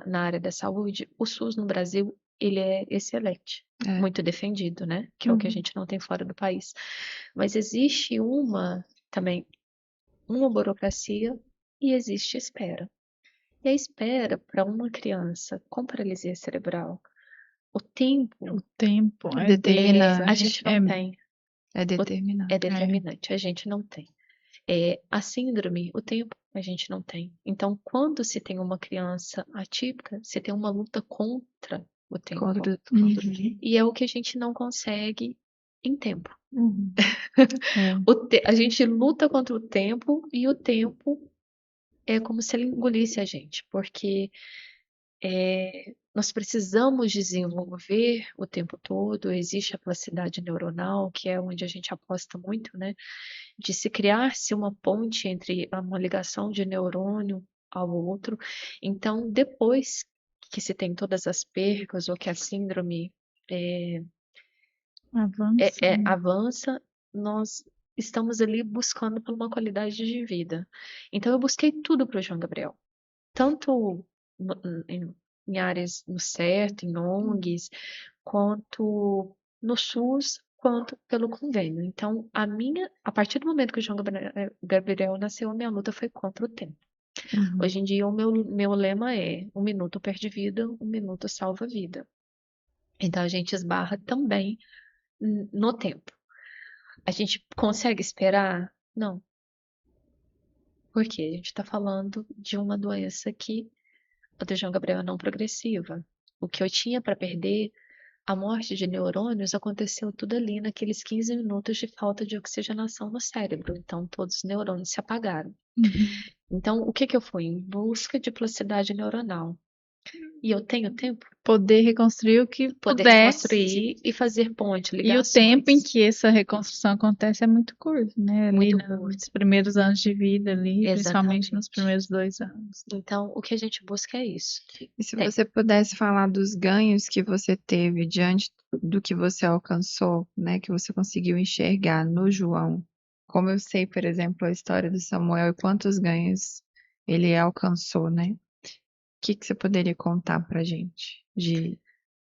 na área da saúde, o SUS no Brasil, ele é excelente, É. muito defendido, né? Que é o que a gente não tem fora do país. Mas existe também, uma burocracia e existe espera. E a espera para uma criança com paralisia cerebral, o tempo O tempo é Determinante. a gente não tem. É determinante. É determinante, a gente não tem. A síndrome, o tempo, a gente não tem. Então, quando se tem uma criança atípica, se tem uma luta contra o tempo. E é o que a gente não consegue em tempo. É. A gente luta contra o tempo e o tempo é como se ele engolisse a gente, porque nós precisamos desenvolver o tempo todo. Existe a plasticidade neuronal, que é onde a gente aposta muito, né? De se criar-se uma ponte entre uma ligação de neurônio ao outro. Então, depois que se tem todas as percas ou que a síndrome Avança. avança, nós estamos ali buscando por uma qualidade de vida. Então, eu busquei tudo para o João Gabriel, tanto em áreas no CERT, em ONGs, quanto no SUS, quanto pelo convênio. Então, a partir do momento que o João Gabriel nasceu, a minha luta foi contra o tempo. Hoje em dia, o meu lema é: 1 minuto perde vida, 1 minuto salva vida. Então, a gente esbarra também no tempo. A gente consegue esperar? Não. Por quê? A gente está falando de uma doença que o do João Gabriel é não progressiva. O que eu tinha para perder, a morte de neurônios, aconteceu tudo ali naqueles 15 minutos de falta de oxigenação no cérebro. Então, todos os neurônios se apagaram. Então, o que eu fui? Em busca de plasticidade neuronal. E eu tenho tempo? Poder reconstruir o que Poder pudesse. construir e fazer ponte, E o ligações. tempo em que essa reconstrução acontece é muito curto, né? Ali Muito nos curto. primeiros anos de vida ali, principalmente nos Exatamente. primeiros 2 anos. Então, o que a gente busca é isso. E se Tem. você pudesse falar dos ganhos que você teve diante do que você alcançou, né, que você conseguiu enxergar no João, como eu sei, por exemplo, a história do Samuel e quantos ganhos ele alcançou, né? O que você poderia contar pra gente de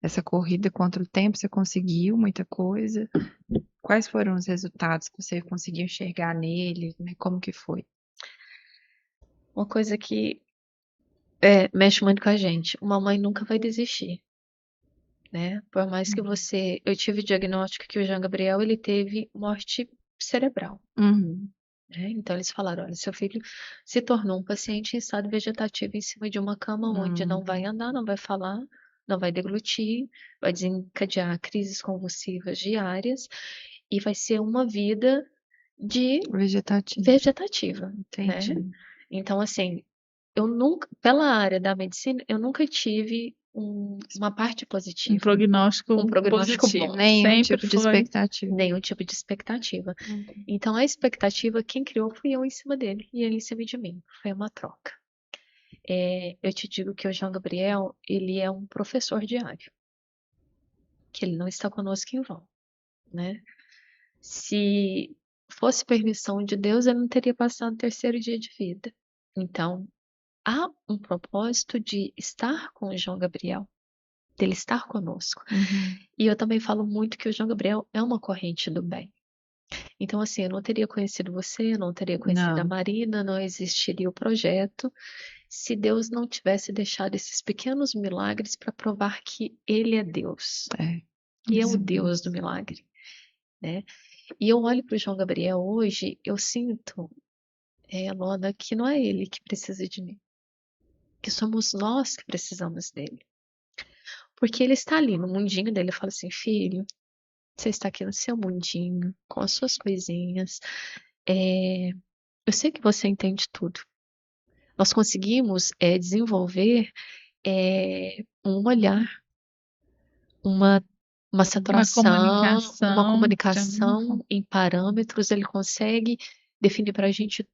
essa corrida contra o tempo? Você conseguiu muita coisa? Quais foram os resultados que você conseguiu enxergar nele, né? Como que foi? Uma coisa que mexe muito com a gente. Uma mãe nunca vai desistir, né? Por mais que eu tive o diagnóstico que o João Gabriel, ele teve morte cerebral, né? Então eles falaram: olha, seu filho se tornou um paciente em estado vegetativo em cima de uma cama onde não vai andar, não vai falar, não vai deglutir, vai desencadear crises convulsivas diárias e vai ser uma vida vegetativa, né? Entendi. Então, assim, pela área da medicina, eu nunca tive uma parte positiva. Um prognóstico positivo. bom. Nenhum Sempre tipo de foi. expectativa. Nenhum tipo de expectativa. Então, a expectativa, quem criou fui eu em cima dele e ele em cima de mim. Foi uma troca. Eu te digo que o João Gabriel, ele é um professor diário. Que ele não está conosco em vão, né? Se fosse permissão de Deus, ele não teria passado o 3º dia de vida. Então, há um propósito de estar com o João Gabriel, dele estar conosco. E eu também falo muito que o João Gabriel é uma corrente do bem. Então, assim, eu não teria conhecido você, eu não teria conhecido a Marina, não existiria o projeto se Deus não tivesse deixado esses pequenos milagres para provar que Ele é Deus. E é o Deus do milagre, né? E eu olho para o João Gabriel hoje, eu sinto, Lona, que não é ele que precisa de mim, que somos nós que precisamos dele. Porque ele está ali no mundinho dele e fala assim: filho, você está aqui no seu mundinho, com as suas coisinhas. Eu sei que você entende tudo. Nós conseguimos desenvolver um olhar, uma saturação, uma comunicação em parâmetros. Ele consegue definir para a gente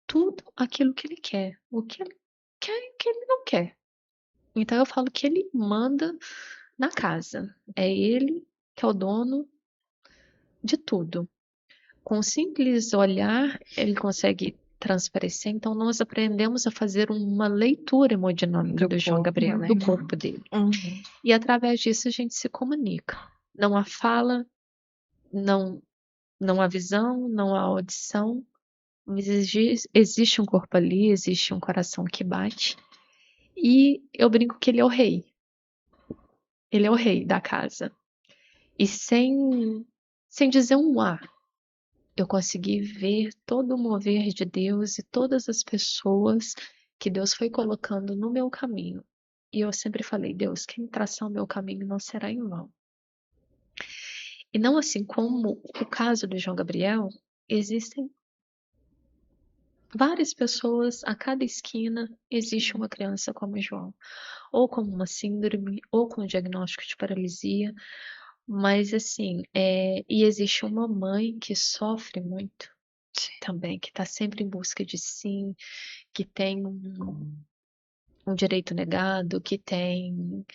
tudo aquilo que ele quer, o que ele quer e o que ele não quer. Então eu falo que ele manda na casa. É ele que é o dono de tudo. com um simples olhar, ele consegue transparecer. Então, nós aprendemos a fazer uma leitura hemodinâmica do João corpo, Gabriel, né? do corpo dele. E através disso a gente se comunica. Não há fala, não, não há visão, não há audição, mas existe um corpo ali, existe um coração que bate. E eu brinco que ele é o rei. Ele é o rei da casa. E sem dizer um A, eu consegui ver todo o mover de Deus e todas as pessoas que Deus foi colocando no meu caminho. E eu sempre falei, Deus, quem traçar o meu caminho não será em vão. E não assim como o caso do João Gabriel, existem várias pessoas, a cada esquina existe uma criança como o João, ou com uma síndrome, ou com um diagnóstico de paralisia, mas assim, e existe uma mãe que sofre muito também, que está sempre em busca de sim, que tem um direito negado, que tem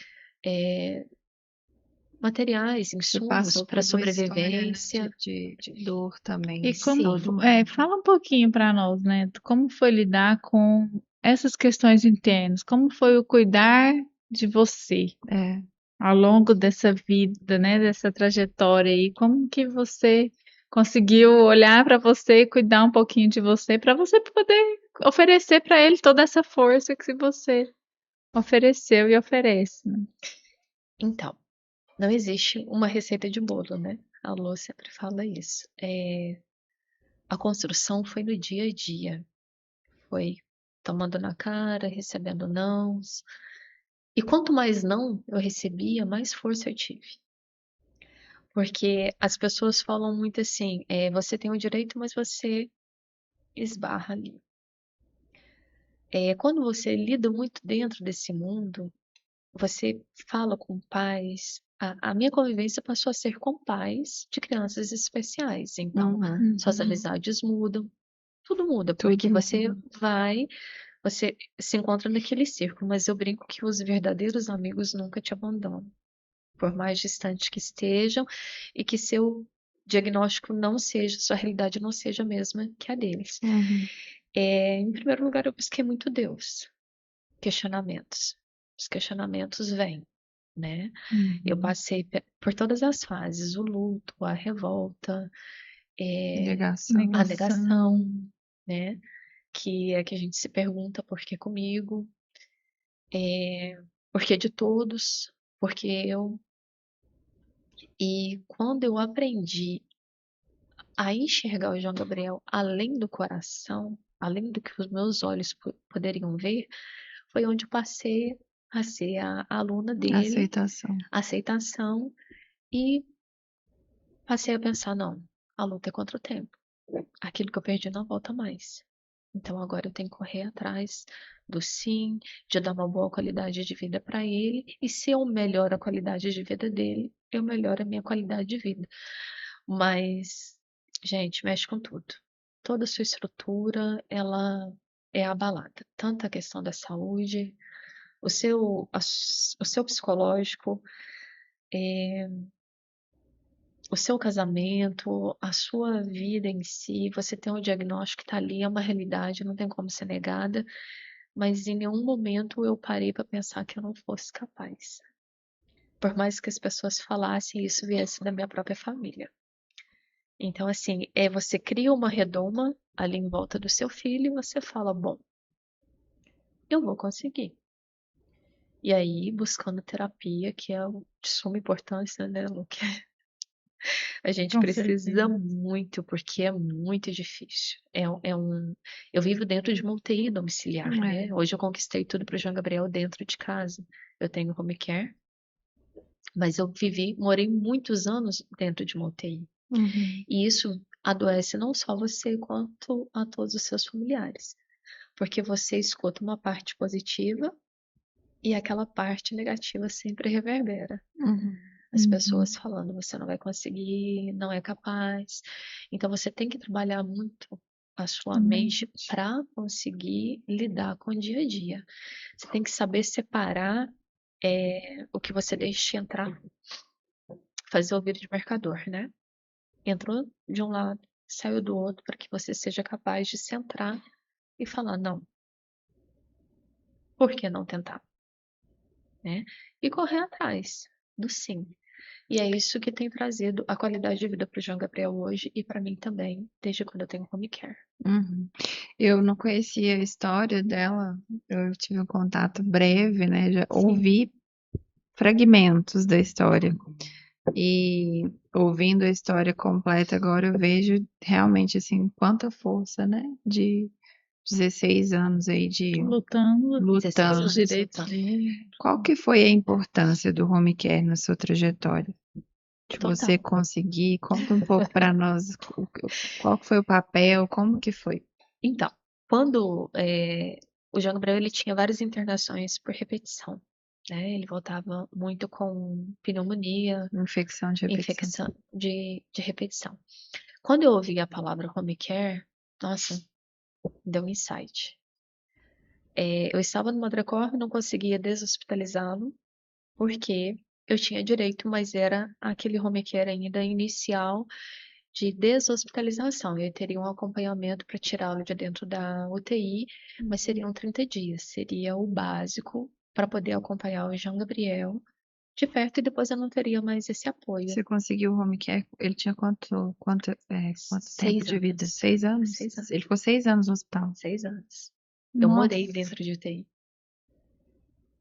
materiais, Que insumos passou para por uma história, né, sobrevivência. de dor também. E como, Sim. fala um pouquinho para nós, né? Como foi lidar com essas questões internas? Como foi o cuidar de você É. ao longo dessa vida, né? Dessa trajetória aí? Como que você conseguiu olhar para você e cuidar um pouquinho de você para você poder oferecer para ele toda essa força que você ofereceu e oferece, né? Então, não existe uma receita de bolo, né? A Lô sempre fala isso. A construção foi no dia a dia. Foi tomando na cara, recebendo nãos. E quanto mais não eu recebia, mais força eu tive. Porque as pessoas falam muito assim, você tem o direito, mas você esbarra ali. Quando você lida muito dentro desse mundo, você fala com pais. A minha convivência passou a ser com pais de crianças especiais. Então, suas amizades mudam, tudo muda, porque Tudo você se encontra naquele círculo, mas eu brinco que os verdadeiros amigos nunca te abandonam, por mais distantes que estejam e que seu diagnóstico não seja, sua realidade não seja a mesma que a deles. Em primeiro lugar, eu busquei muito Deus, questionamentos. Os questionamentos vêm, né? Eu passei por todas as fases, o luto, a revolta, negação. a negação, né? Que é que a gente se pergunta por que comigo, por que de todos, por que eu. E quando eu aprendi a enxergar o João Gabriel além do coração, além do que os meus olhos poderiam ver, foi onde eu passei a ser a aluna dele, Aceitação. aceitação, e passei a pensar, não, a luta é contra o tempo. Aquilo que eu perdi não volta mais. Então agora eu tenho que correr atrás do sim, de dar uma boa qualidade de vida para ele, e se eu melhoro a qualidade de vida dele, eu melhoro a minha qualidade de vida. Mas, gente, mexe com tudo. Toda a sua estrutura, ela é abalada. Tanto a questão da saúde, o seu psicológico, o seu casamento, a sua vida em si, você tem um diagnóstico que está ali, é uma realidade, não tem como ser negada, mas em nenhum momento eu parei para pensar que eu não fosse capaz. Por mais que as pessoas falassem, isso viesse da minha própria família. Então, assim, você cria uma redoma ali em volta do seu filho e você fala, bom, eu vou conseguir. E aí, buscando terapia, que é de suma importância, né, Lu? Que a gente Com precisa certeza. muito, porque é muito difícil. Eu vivo dentro de uma UTI domiciliar, né? Hoje eu conquistei tudo para o João Gabriel dentro de casa. Eu tenho home care, mas eu morei muitos anos dentro de uma UTI. E isso adoece não só você, quanto a todos os seus familiares. Porque você escuta uma parte positiva e aquela parte negativa sempre reverbera. As pessoas falando, você não vai conseguir, não é capaz. Então você tem que trabalhar muito a sua mente para conseguir lidar com o dia a dia. Você tem que saber separar o que você deixa entrar, fazer o ouvido de mercador, né? Entrou de um lado, saiu do outro para que você seja capaz de centrar e falar, não, por que não tentar? Né? E correr atrás do sim. E é isso que tem trazido a qualidade de vida para o João Gabriel hoje e para mim também, desde quando eu tenho home care. Uhum. Eu não conhecia a história dela, eu tive um contato breve, né? Já ouvi fragmentos da história. E ouvindo a história completa agora, eu vejo realmente assim quanta força, né? De 16 anos aí de Lutando 16 lutando. pelos anos direitos lutando. dele. Qual que foi a importância do home care na sua trajetória? De você Total. conseguir, conta um pouco para nós qual que foi o papel, como que foi? Então, quando o João Gabriel ele tinha várias internações por repetição, né? Ele voltava muito com pneumonia, Infecção de repetição. infecção de repetição. Quando eu ouvi a palavra home care, nossa, deu um insight. Eu estava no Madrecor, não conseguia deshospitalizá-lo, porque eu tinha direito, mas era aquele home care ainda inicial de deshospitalização. Eu teria um acompanhamento para tirá-lo de dentro da UTI, mas seriam 30 dias. Seria o básico para poder acompanhar o João Gabriel de perto e depois eu não teria mais esse apoio. Você conseguiu o home care? Ele tinha quanto tempo 6 de vida? anos. 6 anos? 6 anos. Ele ficou 6 anos no hospital. 6 anos. Eu Nossa. morei dentro de UTI.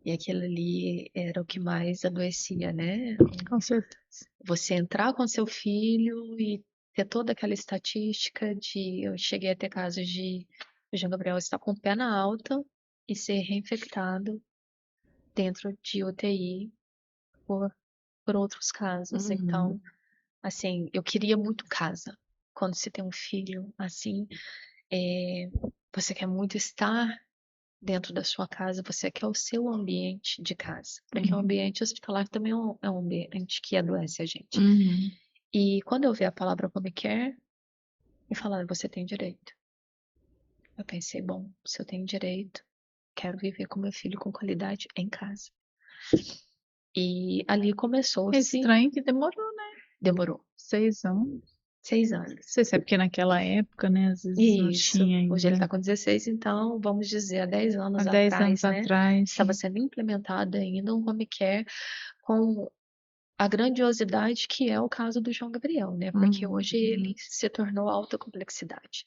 E aquilo ali era o que mais adoecia, né? Com certeza. Você entrar com seu filho e ter toda aquela estatística de... Eu cheguei a ter casos de o João Gabriel estar com o pé na alta e ser reinfectado dentro de UTI por outros casos. Uhum. Então, assim, eu queria muito casa. Quando você tem um filho assim, você quer muito estar dentro da sua casa, você quer o seu ambiente de casa. Porque o ambiente hospitalar também é um ambiente que adoece a gente. Uhum. E quando eu vi a palavra home care, me falaram, você tem direito. Eu pensei, bom, se eu tenho direito, quero viver com meu filho com qualidade em casa. E ali É começou-se, estranho que demorou, né? demorou 6 anos. 6 anos. Não sei se é porque naquela época, né? Às vezes não Isso. tinha Hoje ele ainda. está com 16, então vamos dizer, há 10 anos Há 10 anos atrás, né? atrás. Estava sendo implementado ainda um home care com a grandiosidade que é o caso do João Gabriel, né? Porque hoje ele se tornou alta complexidade.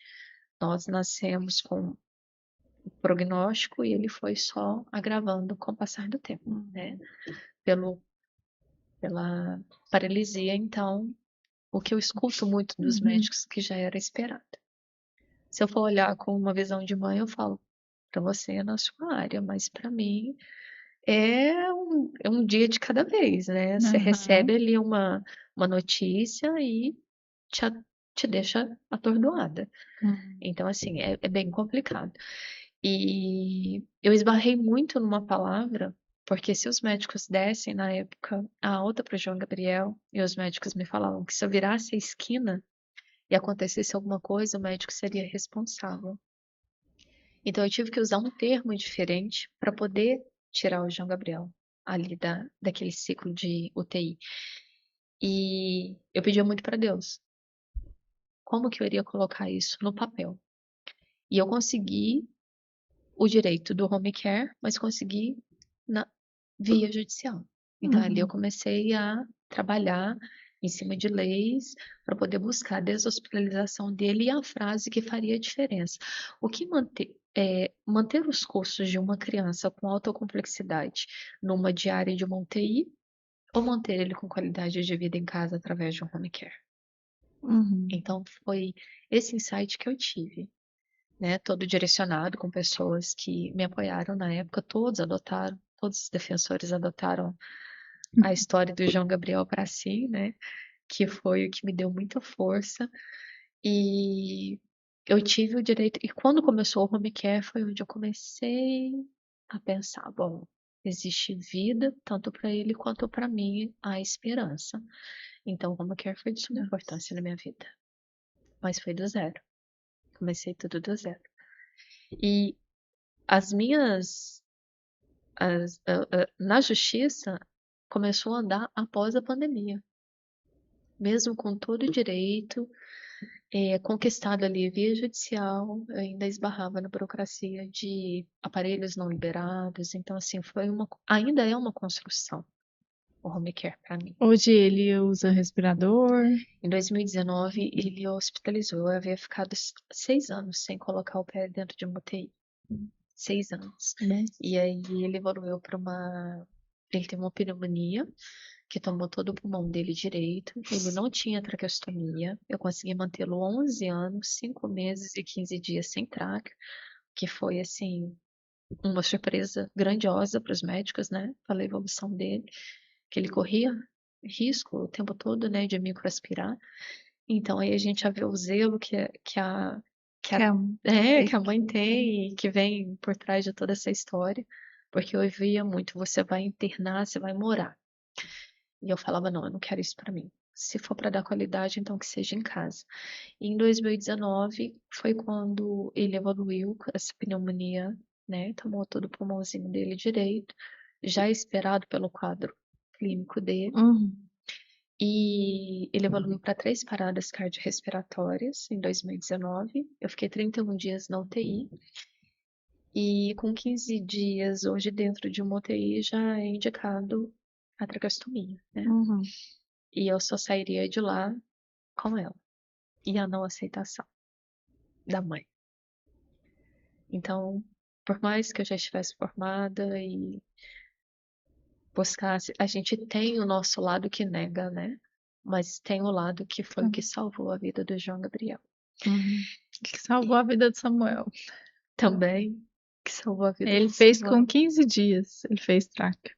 Nós nascemos com o prognóstico e ele foi só agravando com o passar do tempo, né? Pela paralisia, então, o que eu escuto muito dos médicos que já era esperado. Se eu for olhar com uma visão de mãe, eu falo, para você é na sua área, mas para mim é um dia de cada vez, né? Você Aham. recebe ali uma notícia e te, te deixa atordoada. Então, assim, é bem complicado. E eu esbarrei muito numa palavra, porque se os médicos dessem na época a alta para o João Gabriel, e os médicos me falavam que se eu virasse a esquina e acontecesse alguma coisa, o médico seria responsável. Então eu tive que usar um termo diferente para poder tirar o João Gabriel ali daquele ciclo de UTI. E eu pedia muito para Deus. Como que eu iria colocar isso no papel? E eu consegui o direito do home care, mas consegui na via judicial. Então ali eu comecei a trabalhar em cima de leis para poder buscar a deshospitalização dele e a frase que faria a diferença. O que manter os custos de uma criança com alta complexidade numa diária de uma UTI ou manter ele com qualidade de vida em casa através de um home care? Então foi esse insight que eu tive, né? Todo direcionado com pessoas que me apoiaram na época, todos os defensores adotaram a história do João Gabriel para si, né? Que foi o que me deu muita força. E eu tive o direito. E quando começou o home care, foi onde eu comecei a pensar: bom, existe vida, tanto para ele quanto para mim, há esperança. Então, o home care foi de suma importância na minha vida. Mas foi do zero. Comecei tudo do zero. E as minhas. Na justiça, começou a andar após a pandemia. Mesmo com todo o direito, conquistado ali via judicial, ainda esbarrava na burocracia de aparelhos não liberados. Então, assim, ainda é uma construção o home care para mim. Hoje ele usa respirador. Em 2019, ele hospitalizou. Eu havia ficado 6 anos sem colocar o pé dentro de uma UTI. 6 anos. E aí ele evoluiu para Ele teve uma pneumonia que tomou todo o pulmão dele direito. Ele não tinha traqueostomia. Eu consegui mantê-lo 11 anos, 5 meses e 15 dias sem traque, que foi, assim, uma surpresa grandiosa para os médicos, né? Pela evolução dele, que ele corria risco o tempo todo, né, de microaspirar. Então aí a gente já vê o zelo que a Que é que a mãe tem e que vem por trás de toda essa história, porque eu via muito, você vai internar, você vai morar. E eu falava, não, eu não quero isso para mim. Se for para dar qualidade, então que seja em casa. E em 2019 foi quando ele evoluiu com essa pneumonia, né? Tomou todo o pulmãozinho dele direito, já esperado pelo quadro clínico dele. E ele evoluiu para 3 paradas cardiorrespiratórias em 2019. Eu fiquei 31 dias na UTI. E com 15 dias hoje dentro de uma UTI já é indicado a traqueostomia, né? E eu só sairia de lá com ela. E a não aceitação da mãe. Então, por mais que eu já estivesse formada e buscasse, a gente tem o nosso lado que nega, né? Mas tem o lado que foi o que salvou a vida do João Gabriel. Que salvou a vida de Samuel. Também, que salvou a vida Ele do fez Samuel. com 15 dias, ele fez traque.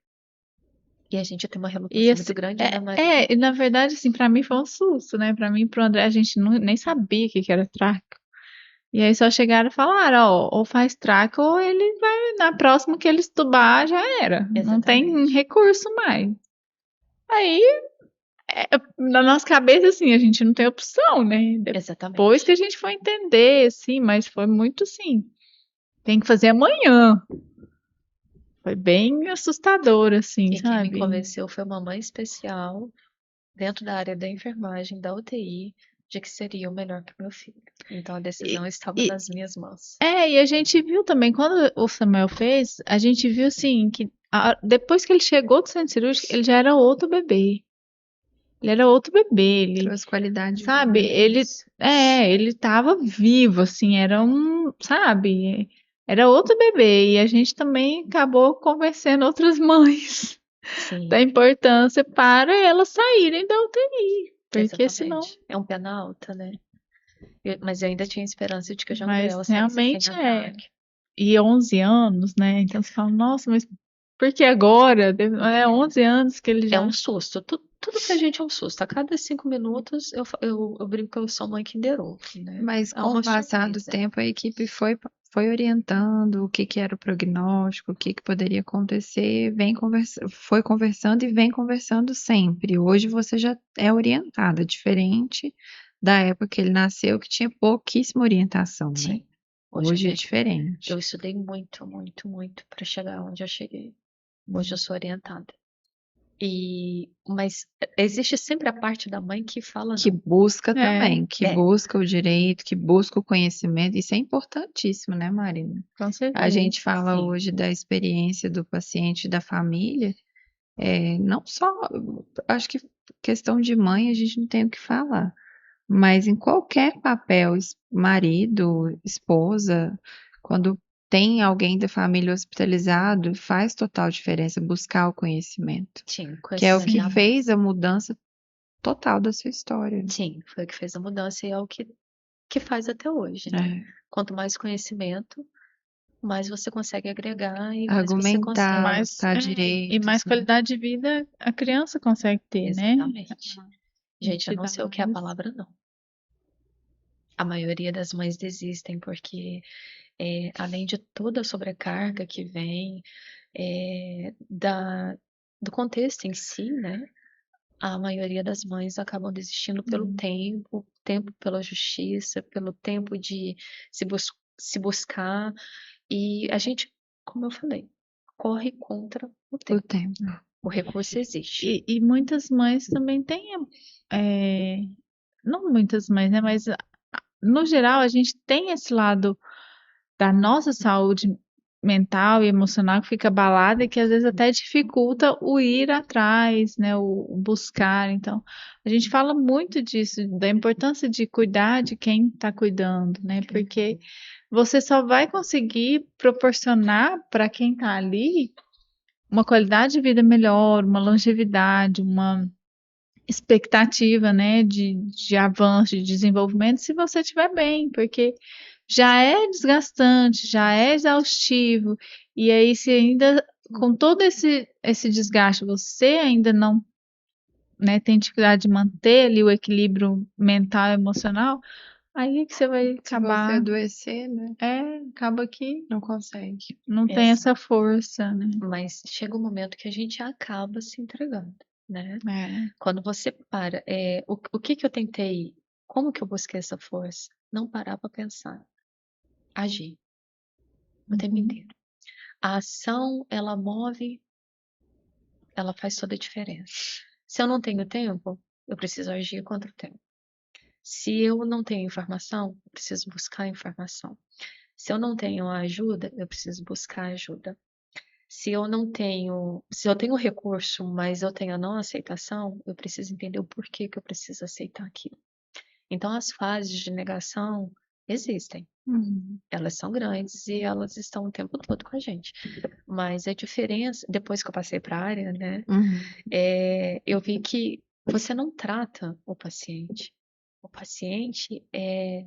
E a gente tem uma E relutância assim, muito grande, né, Maria? e na verdade, assim, pra mim foi um susto, né? Pra mim e pro André, a gente nem sabia o que era traque. E aí só chegaram e falaram, ó, ou faz traque ou ele vai, na próxima que ele estubar, já era. Não tem Exatamente. recurso mais. Aí, na nossa cabeça, assim, a gente não tem opção, né? Depois Exatamente. que a gente foi entender, assim, mas foi muito assim, tem que fazer amanhã. Foi bem assustador, assim, E quem me sabe? convenceu foi uma mãe especial dentro da área da enfermagem, da UTI, de que seria o melhor para meu filho. Então a decisão estava E, nas minhas mãos. e a gente viu também, quando o Samuel fez, a gente viu assim que depois que ele chegou do centro cirúrgico, ele já era outro bebê. Ele era outro bebê, ele, trouxe qualidade de sabe, vida. ele tava vivo, assim, era sabe, era outro bebê. E a gente também acabou convencendo outras mães Sim, da importância para elas saírem da UTI. Porque senão. exatamente. É um pé na alta, né? Mas eu ainda tinha esperança de que o João Mas Gabriel saísse sem realmente ataque. E 11 anos, né? Então você fala, nossa, mas por que agora? É 11 anos que ele É já. um susto. Tudo pra gente é um susto. A cada 5 minutos eu brinco que eu sou mãe Kinder Ovo, né? Mas É com uma o passar do surpresa. tempo, a equipe foi orientando o que era o prognóstico, o que poderia acontecer, foi conversando e vem conversando sempre. Hoje você já é orientada, diferente da época que ele nasceu, que tinha pouquíssima orientação, né? Sim. Hoje é diferente. Eu estudei muito, muito, muito para chegar onde eu cheguei. Hoje eu sou orientada. Mas existe sempre a parte da mãe que fala Que não. busca também, que É. busca o direito, que busca o conhecimento. Isso é importantíssimo, né, Marina? Com certeza. A gente fala Sim. hoje da experiência do paciente e da família, não só, acho que questão de mãe a gente não tem o que falar, mas em qualquer papel, marido, esposa, quando tem alguém da família hospitalizado, faz total diferença buscar o conhecimento, Sim, que é o que conhecimento. fez a mudança total da sua história. Sim, foi o que fez a mudança e é o que faz até hoje, né? Quanto mais conhecimento, mais você consegue agregar e mais você consegue. Argumentar, Mais, tá e direito, mais assim. qualidade de vida a criança consegue ter, né? Exatamente. Gente, eu não Te dá sei o que é a mais. palavra não. A maioria das mães desistem porque, além de toda a sobrecarga que vem do contexto em si, né? A maioria das mães acabam desistindo pelo tempo pela justiça, pelo tempo de se buscar. E a gente, como eu falei, corre contra o O tempo. tempo. O recurso existe. E muitas mães também têm, não muitas mães, né? Mas no geral, a gente tem esse lado da nossa saúde mental e emocional que fica abalada e que às vezes até dificulta o ir atrás, né, o buscar. Então, a gente fala muito disso, da importância de cuidar de quem está cuidando, né? Porque você só vai conseguir proporcionar para quem está ali uma qualidade de vida melhor, uma longevidade, uma expectativa, né, de avanço, de desenvolvimento, se você estiver bem, porque já é desgastante, já é exaustivo, e aí se ainda com todo esse desgaste você ainda não, né, tem dificuldade de manter ali o equilíbrio mental e emocional, aí é que você vai Se você acabar, adoecer, né? acaba que Não consegue. não tem essa força, né? Mas chega um momento que a gente acaba se entregando, né? É. Quando você para, o que que eu tentei, como que eu busquei essa força? Não parar para pensar, agir o tempo Uhum. inteiro. A ação, ela move, ela faz toda a diferença. Se eu não tenho tempo, eu preciso agir contra o tempo. Se eu não tenho informação, eu preciso buscar informação. Se eu não tenho ajuda, eu preciso buscar ajuda. Se eu tenho recurso, mas eu tenho a não aceitação, eu preciso entender o porquê que eu preciso aceitar aquilo. Então, as fases de negação existem. Uhum. Elas são grandes e elas estão o tempo todo com a gente. Mas a diferença, depois que eu passei para a área, né, eu vi que você não trata o paciente. O paciente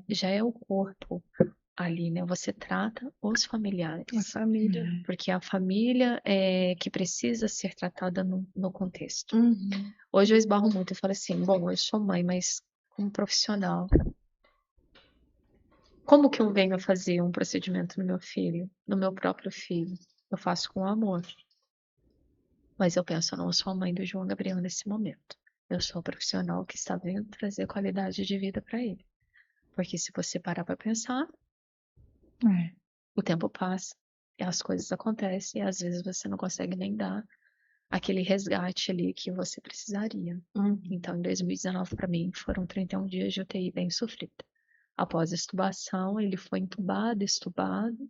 já é o corpo ali, né? Você trata os A familiares. família. Porque a família é que precisa ser tratada no contexto. Uhum. Hoje eu esbarro muito e falo assim, bom, eu sou mãe, mas como profissional, como que eu venho a fazer um procedimento no meu filho, no meu próprio filho? Eu faço com amor. Mas eu penso, eu não sou a mãe do João Gabriel nesse momento. Eu sou o profissional que está vindo trazer qualidade de vida para ele. Porque se você parar para pensar, É. o tempo passa e as coisas acontecem e às vezes você não consegue nem dar aquele resgate ali que você precisaria. Então, em 2019, para mim, foram 31 dias de UTI bem sofrida. Após a extubação, ele foi entubado, estubado,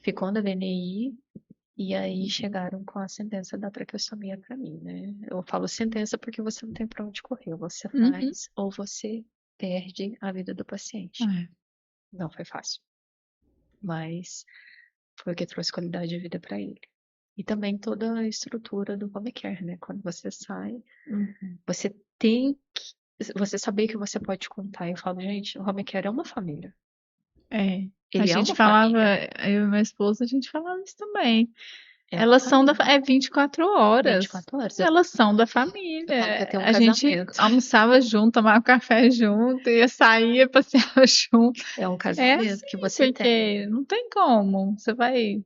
ficou na VNI, e aí chegaram com a sentença da traqueostomia para mim, né? Eu falo sentença porque você não tem para onde correr, ou você Uhum. faz ou você perde a vida do paciente. É. Não foi fácil, mas foi o que trouxe qualidade de vida para ele. E também toda a estrutura do home care, né? Quando você sai, você tem que você saber que você pode contar. Eu falo, gente, o home care é uma família. É. A Ele é gente uma falava, família. eu e minha esposa, a gente falava isso também. É uma Elas são família. 24 horas. 24 horas. Elas são da Eu falo família. que eu tenho um A gente casamento. almoçava junto, tomava café junto, ia sair, passeava junto. É um É casamento assim, que você tem. porque não tem como. Você vai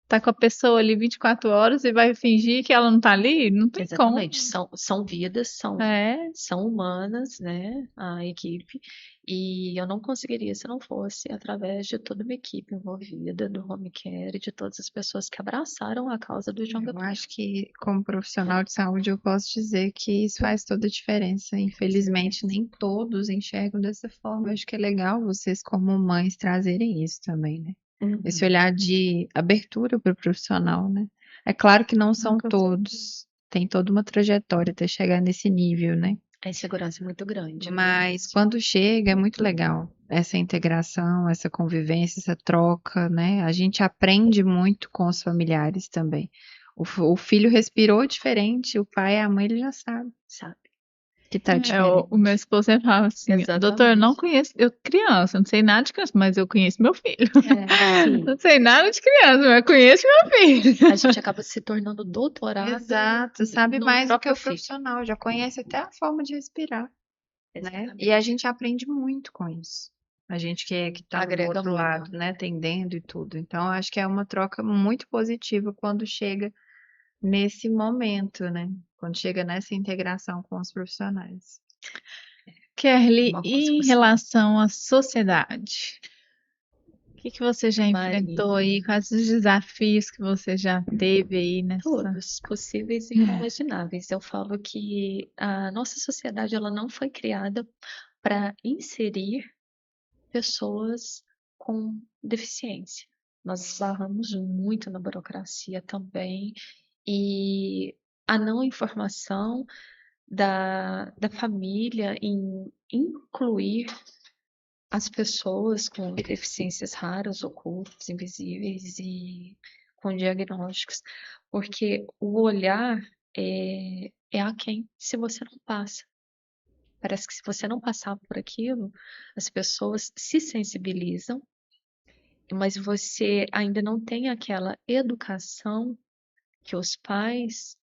estar com a pessoa ali 24 horas e vai fingir que ela não tá ali? Não tem como. Exatamente. São vidas, É, são humanas, né? A equipe. E eu não conseguiria se não fosse através de toda uma equipe envolvida, do home care, de todas as pessoas que abraçaram a causa do João Eu Gabriel. acho que, como profissional de saúde, eu posso dizer que isso faz toda a diferença. Infelizmente, nem todos enxergam dessa forma. Eu acho que é legal vocês, como mães, trazerem isso também, né? Esse olhar de abertura para o profissional, né? É claro que não são com todos, tem toda uma trajetória até chegar nesse nível, né? A insegurança é muito grande, né? Mas quando chega é muito legal essa integração, essa convivência, essa troca, né? A gente aprende muito com os familiares também. O filho respirou diferente, o pai e a mãe ele já sabe Sabe? que tá o diferente. meu esposo sempre falava assim, doutor, eu não Exatamente. conheço, eu criança, não sei nada de criança, mas eu conheço meu filho. Sim. Não sei nada de criança, mas eu conheço meu filho. A gente acaba se tornando doutorado Exato, sabe no mais do que próprio o filho. profissional, já conhece até a forma de respirar, né? Exatamente. E a gente aprende muito com isso. A gente que tá do Agrega outro muito. lado, né, atendendo e tudo. Então, acho que é uma troca muito positiva quando chega nesse momento, né? Quando chega nessa integração com os profissionais. Kelly, Uma e em construção. relação à sociedade? O que você já enfrentou Maria, aí? Quais os desafios que você já teve aí nessa? todos possíveis e inimagináveis. Eu falo que a nossa sociedade ela não foi criada para inserir pessoas com deficiência. Nós esbarramos muito na burocracia também e a não informação da família em incluir as pessoas com deficiências raras, ocultas, invisíveis e com diagnósticos, porque o olhar é aquém se você não passa. Parece que se você não passar por aquilo, as pessoas se sensibilizam, mas você ainda não tem aquela educação que os pais,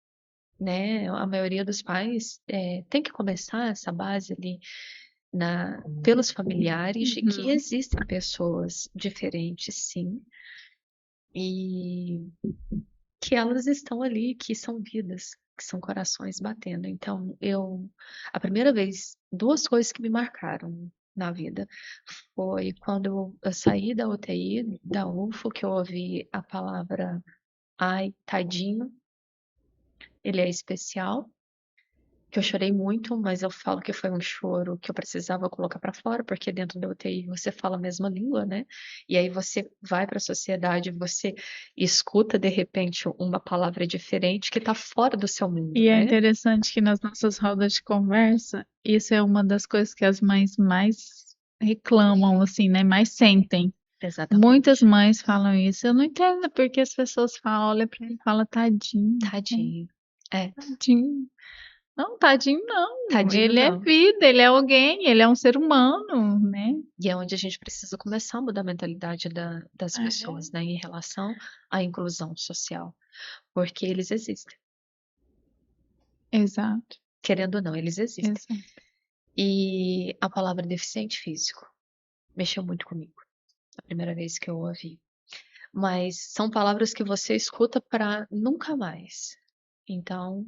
né, a maioria dos pais tem que começar essa base ali pelos familiares de que existem pessoas diferentes, sim, e que elas estão ali, que são vidas, que são corações batendo. Então, a primeira vez, duas coisas que me marcaram na vida foi quando eu saí da UTI, da UFO, que eu ouvi a palavra, ai, tadinho, ele é especial. Que eu chorei muito, mas eu falo que foi um choro que eu precisava colocar para fora, porque dentro da UTI você fala a mesma língua, né? E aí você vai para a sociedade, você escuta de repente uma palavra diferente que está fora do seu mundo, E é né? interessante que nas nossas rodas de conversa, isso é uma das coisas que as mães mais reclamam, assim, né? Mais sentem. Muitas Exatamente. mães falam isso. Eu não entendo porque as pessoas falam, olha pra ele e falam, tadinho, Tadinho. É, tadinho. Não, tadinho não. tadinho Ele é não. vida, ele é alguém, ele é um ser humano, né? E é onde a gente precisa começar a mudar a mentalidade das pessoas, né? Em relação à inclusão social. Porque eles existem. Exato, Querendo ou não, eles existem. exato. E a palavra deficiente físico mexeu muito comigo, a primeira vez que eu ouvi. Mas são palavras que você escuta para nunca mais. Então,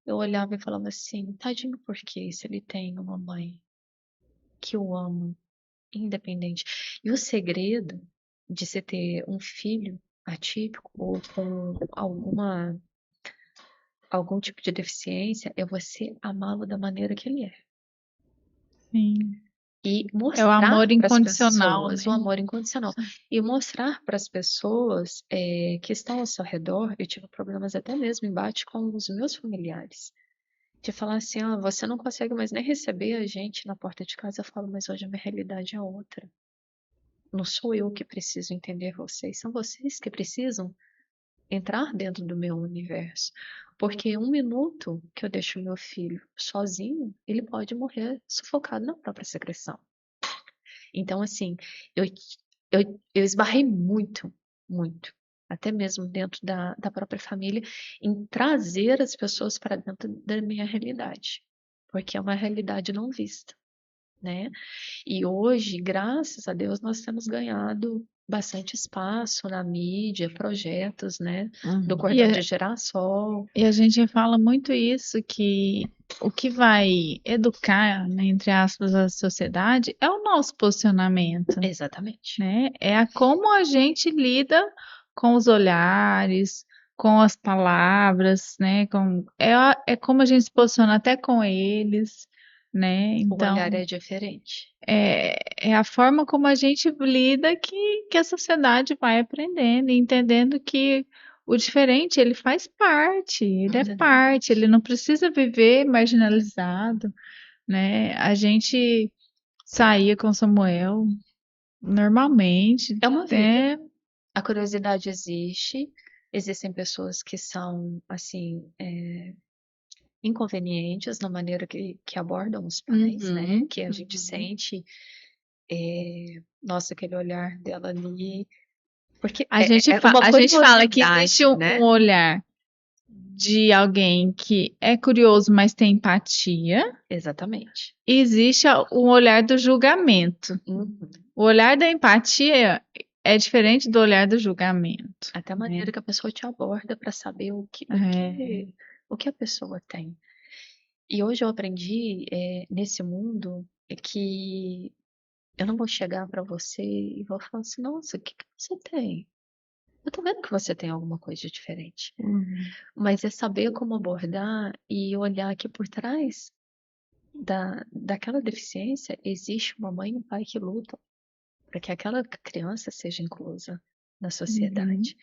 eu olhava e falava assim, tadinho, por quê? Se ele tem uma mãe que o ama, independente. E o segredo de você ter um filho atípico ou com algum tipo de deficiência é você amá-lo da maneira que ele é. Sim. E É o mostrar amor para as incondicional, pessoas o né? amor incondicional. E mostrar para as pessoas que estão ao seu redor, eu tive problemas até mesmo, embate com os meus familiares. De falar assim, ah, você não consegue mais nem receber a gente na porta de casa. Eu falo, mas hoje a minha realidade é outra. Não sou eu que preciso entender vocês, são vocês que precisam entrar dentro do meu universo. Porque um minuto que eu deixo meu filho sozinho, ele pode morrer sufocado na própria secreção. Então, assim, eu, eu esbarrei muito, muito, até mesmo dentro da própria família, em trazer as pessoas para dentro da minha realidade, porque é uma realidade não vista, né? E hoje, graças a Deus, nós temos ganhado bastante espaço na mídia, projetos, né, do E Cordão a, de Girassol. e a gente fala muito isso, que o que vai educar, né, entre aspas, a sociedade é o nosso posicionamento, Exatamente. né? É a como a gente lida com os olhares, com as palavras, né? É como a gente se posiciona até com eles, né? O olhar Então, é diferente. é a forma como a gente lida que a sociedade vai aprendendo e entendendo que o diferente, ele faz parte, ele é parte, ele não precisa viver marginalizado, né? A gente saía com Samuel normalmente, É uma vida. né? A curiosidade existe, existem pessoas que são, assim, inconvenientes na maneira que abordam os pais, né? Que a gente sente, nossa, aquele olhar dela ali. Porque é uma A gente fala que existe curiosidade, um né? olhar de alguém que é curioso, mas tem empatia, Exatamente. e existe o olhar do julgamento. Uhum. O olhar da empatia é diferente do olhar do julgamento, Até a né? maneira que a pessoa te aborda para saber É, o que a pessoa tem. E hoje eu aprendi, nesse mundo, que eu não vou chegar para você e vou falar assim, nossa, o que que você tem? Eu tô vendo que você tem alguma coisa diferente. Mas é saber como abordar e olhar que por trás daquela deficiência existe uma mãe e um pai que lutam. para que aquela criança seja inclusa na Uhum. sociedade.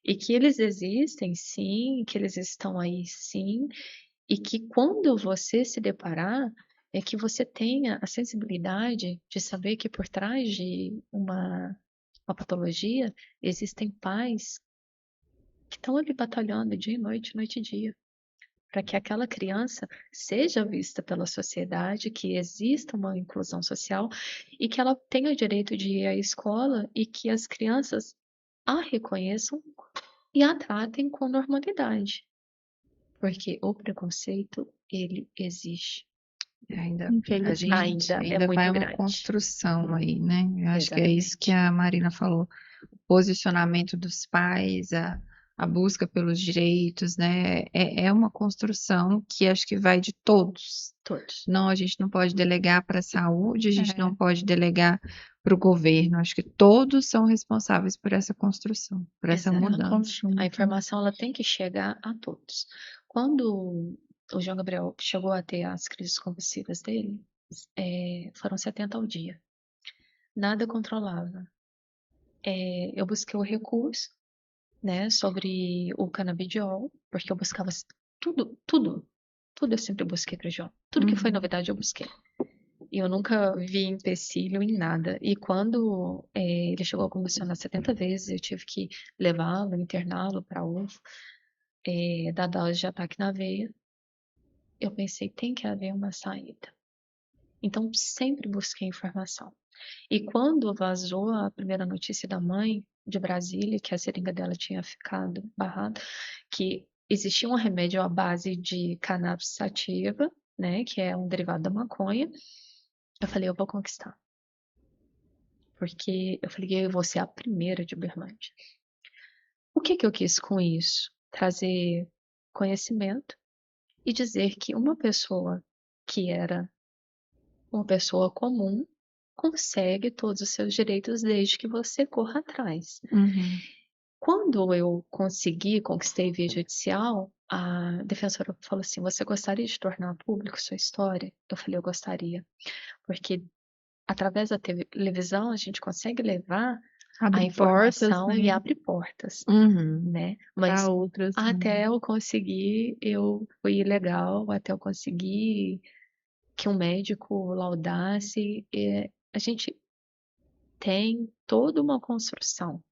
E que eles existem, sim, que eles estão aí, sim, e que quando você se deparar, é que você tenha a sensibilidade de saber que por trás de uma patologia existem pais que estão ali batalhando dia e noite, noite e dia, para que aquela criança seja vista pela sociedade, que exista uma inclusão social e que ela tenha o direito de ir à escola e que as crianças a reconheçam e a tratem com normalidade, porque o preconceito, ele existe, A Infelizmente. gente ainda é ainda vai muito uma grande. construção aí, né? Eu acho que é isso que Exatamente. a Marina falou. O posicionamento dos pais, a busca pelos direitos, né? É uma construção que acho que vai de todos. Todos. Não, a gente não pode delegar para a saúde, a gente É. não pode delegar para o governo. Acho que todos são responsáveis por essa construção, por essa Exatamente. mudança. Conjunto. A informação ela tem que chegar a todos. Quando o João Gabriel chegou a ter as crises convulsivas dele, foram 70 ao dia. Nada controlava. Eu busquei o recurso, né, sobre o canabidiol, porque eu buscava tudo eu sempre busquei para João. Tudo que foi Uhum. novidade eu busquei. E eu nunca vi empecilho em nada. E quando ele chegou a convulsionar 70 vezes, eu tive que levá-lo, interná-lo para UFO, dar dose de ataque na veia. Eu pensei, tem que haver uma saída. Então, sempre busquei informação. E quando vazou a primeira notícia da mãe de Brasília, que a seringa dela tinha ficado barrada, que existia um remédio à base de cannabis sativa, né, que é um derivado da maconha, eu falei, eu vou conquistar. Porque eu falei, eu vou ser a primeira de Uberlândia. O que eu quis com isso? Trazer conhecimento e dizer que uma pessoa que era uma pessoa comum consegue todos os seus direitos desde que você corra atrás. Uhum. Quando eu conquistei via judicial, a defensora falou assim: você gostaria de tornar público sua história? Eu falei, eu gostaria, porque através da televisão a gente consegue levar a Abre portas, informação e né? abre portas, Uhum. né? Para Mas outras. até eu conseguir, eu fui ilegal, até eu conseguir que um médico laudasse, a gente tem toda uma construção,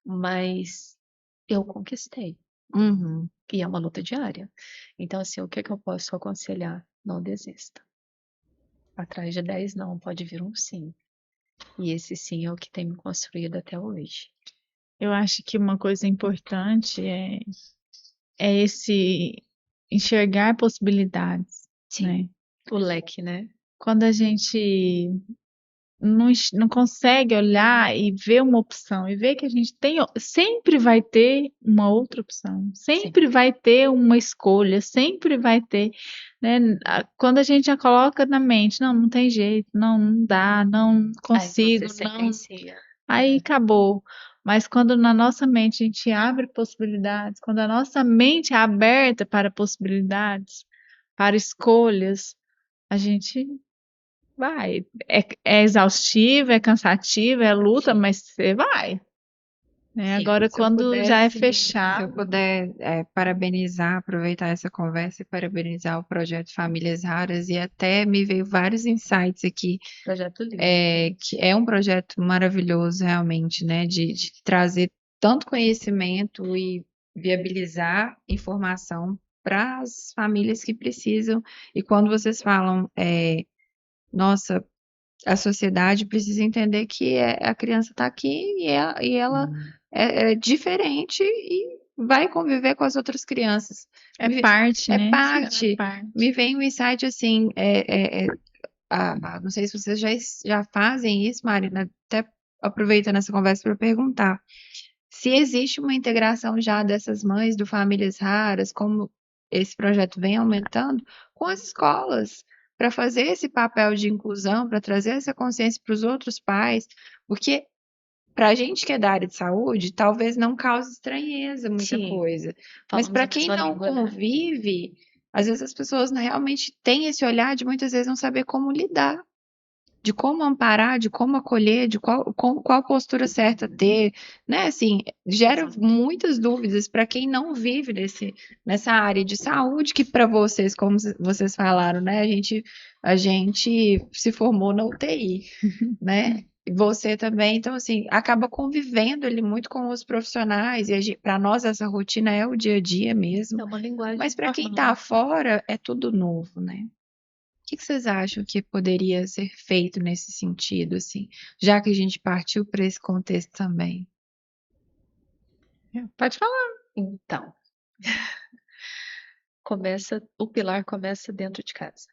mas eu conquistei. Uhum. E é uma luta diária. Então, assim, o que eu posso aconselhar? Não desista. Atrás de 10 não, pode vir um sim. E esse sim é o que tem me construído até hoje. Eu acho que uma coisa importante é esse enxergar possibilidades, Sim. né? O leque, né? Quando a gente não consegue olhar e ver uma opção e ver que a gente sempre vai ter uma outra opção, sempre vai ter uma escolha, sempre vai ter, né? Quando a gente já coloca na mente, não tem jeito, não dá, não consigo, Aí você não, sentencia. aí acabou. Mas quando na nossa mente a gente abre possibilidades, quando a nossa mente é aberta para possibilidades, para escolhas, a gente vai. É exaustivo, é cansativo, é luta, mas você vai. Né? Sim. Agora, Se eu quando já é pudesse, se eu fechado, puder parabenizar, aproveitar essa conversa e parabenizar o projeto Famílias Raras, e até me veio vários insights aqui, Projeto lindo. que é um projeto maravilhoso realmente, né, de trazer tanto conhecimento e viabilizar informação para as famílias que precisam. E quando vocês falam, nossa, a sociedade precisa entender que a criança está aqui e ela é diferente e vai conviver com as outras crianças. é parte, É né? parte. É parte. Me vem um insight assim, não sei se vocês já fazem isso, Marina, até aproveitando essa conversa para perguntar se existe uma integração já dessas mães do Famílias Raras, como esse projeto vem aumentando, com as escolas, para fazer esse papel de inclusão, para trazer essa consciência para os outros pais, porque para a gente que é da área de saúde, talvez não cause estranheza muita Sim. coisa, mas Falamos para a quem mesma não língua, né? convive, às vezes as pessoas realmente têm esse olhar de muitas vezes não saber como lidar. de como amparar, de como acolher, de qual postura certa ter, né? Assim, gera muitas dúvidas para quem não vive nessa área de saúde, que para vocês, como vocês falaram, né? A gente se formou na UTI, né? E você também, então assim, acaba convivendo ali muito com os profissionais, e para nós essa rotina é o dia a dia mesmo, É uma linguagem mas para quem normal. está fora é tudo novo, né? O que vocês acham que poderia ser feito nesse sentido, assim, já que a gente partiu para esse contexto também? Pode falar. Então, o pilar começa dentro de casa.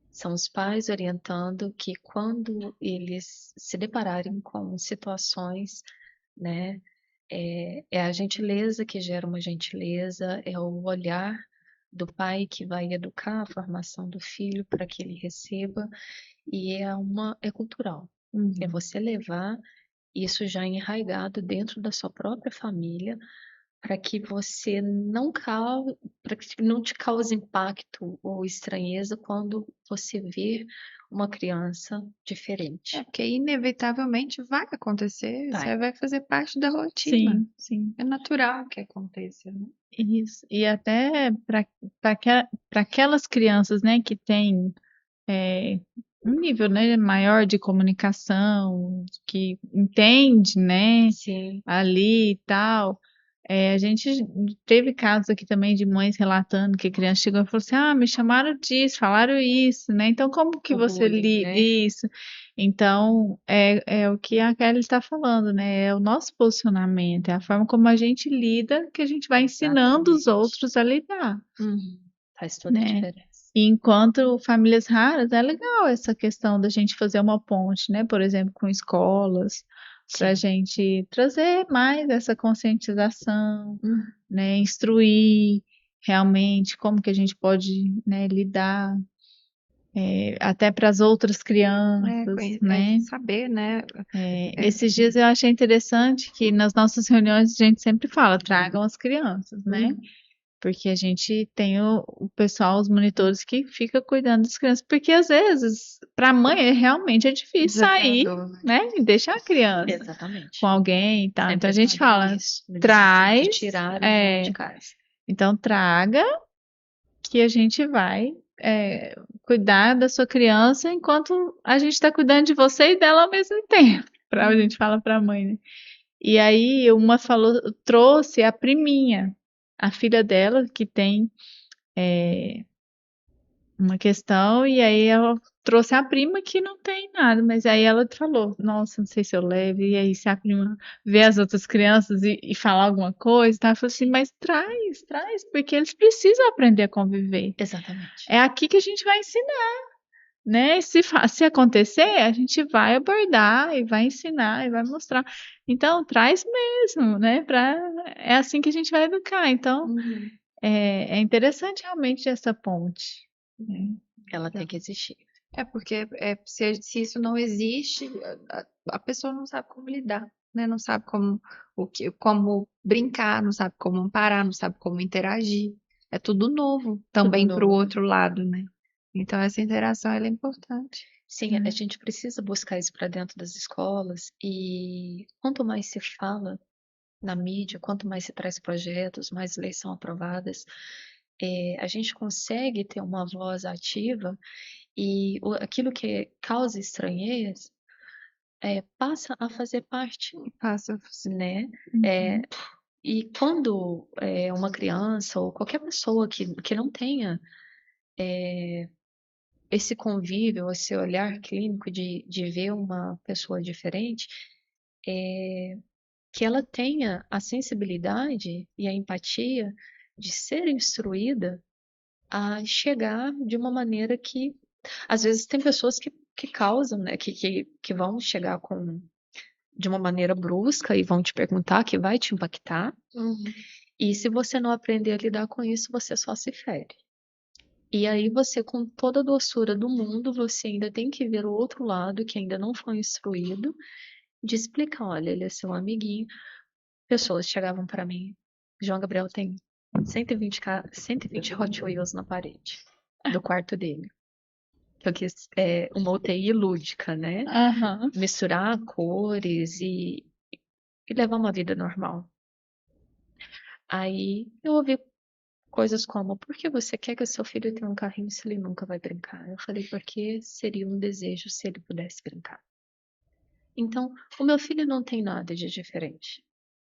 São os pais orientando que quando eles se depararem com situações, né, é a gentileza que gera uma gentileza, é o olhar do pai que vai educar a formação do filho para que ele receba, e é cultural. É você levar isso já enraizado dentro da sua própria família, para que você para que não te cause impacto ou estranheza quando você vê uma criança diferente. Porque inevitavelmente vai acontecer, isso Vai. aí vai fazer parte da rotina. Sim, sim. É natural que aconteça, né? Isso. E até para aquelas crianças, né, que têm um nível, né, maior de comunicação, que entende, né, Sim, ali e tal. A gente teve casos aqui também de mães relatando que a criança chegou e falou assim: ah, me chamaram disso, falaram isso, né? Então, como que o você bullying, lida né? isso? Então, é o que a Kelly está falando, né? É o nosso posicionamento, é a forma como a gente lida que a gente vai ensinando os Exatamente. outros a lidar, Faz toda a né? diferença. E enquanto famílias raras, é legal essa questão da gente fazer uma ponte, né? Por exemplo, com escolas, para a Sim. gente trazer mais essa conscientização, Uhum. né? Instruir realmente como que a gente pode, né, lidar, até para as outras crianças, né? Saber, né? Esses dias eu achei interessante que nas nossas reuniões a gente sempre fala, tragam as crianças, né? Porque a gente tem o pessoal, os monitores que fica cuidando das crianças, porque às vezes para a mãe realmente é difícil sair, Desafiador, né? né, e deixar a criança Exatamente. com alguém e tal. Então Sempre a gente falo fala, isso, no desafio de traz, tirar o nome de casa. então traga que a gente vai cuidar da sua criança enquanto a gente está cuidando de você e dela ao mesmo tempo. A gente fala para a mãe, né? E aí uma falou, trouxe a priminha, a filha dela que tem uma questão, e aí ela trouxe a prima que não tem nada, mas aí ela falou, nossa, não sei se eu levo, e aí se a prima vê as outras crianças e falar alguma coisa, tá? Ela falou assim, mas traz, porque eles precisam aprender a conviver. Exatamente. É aqui que a gente vai ensinar, né? Se acontecer, a gente vai abordar e vai ensinar e vai mostrar. Então, traz mesmo, né? É assim que a gente vai educar. Então, é interessante realmente essa ponte, né? Ela tem que existir. Porque se isso não existe, a pessoa não sabe como lidar, né? Não sabe como brincar, não sabe como amparar, não sabe como interagir. É tudo novo também para o novo. outro lado, né? Então essa interação ela é importante. Sim, a gente precisa buscar isso para dentro das escolas, e quanto mais se fala na mídia, quanto mais se traz projetos, mais leis são aprovadas, a gente consegue ter uma voz ativa, e aquilo que causa estranheza passa a fazer parte, Passa. né? E quando uma criança ou qualquer pessoa que não tenha esse convívio, esse olhar clínico de ver uma pessoa diferente, que ela tenha a sensibilidade e a empatia de ser instruída a chegar de uma maneira que, às vezes, tem pessoas que causam, né, que vão chegar de uma maneira brusca e vão te perguntar, que vai te impactar, e se você não aprender a lidar com isso, você só se fere. E aí você, com toda a doçura do mundo, você ainda tem que ver o outro lado, que ainda não foi instruído, de explicar, olha, ele é seu amiguinho. Pessoas chegavam para mim, João Gabriel tem 120 Hot Wheels na parede do quarto dele. Eu quis uma UTI lúdica, né? Aham. Misturar cores e levar uma vida normal. Aí eu ouvi coisas como: por que você quer que o seu filho tenha um carrinho se ele nunca vai brincar? Eu falei: porque seria um desejo se ele pudesse brincar. Então, o meu filho não tem nada de diferente.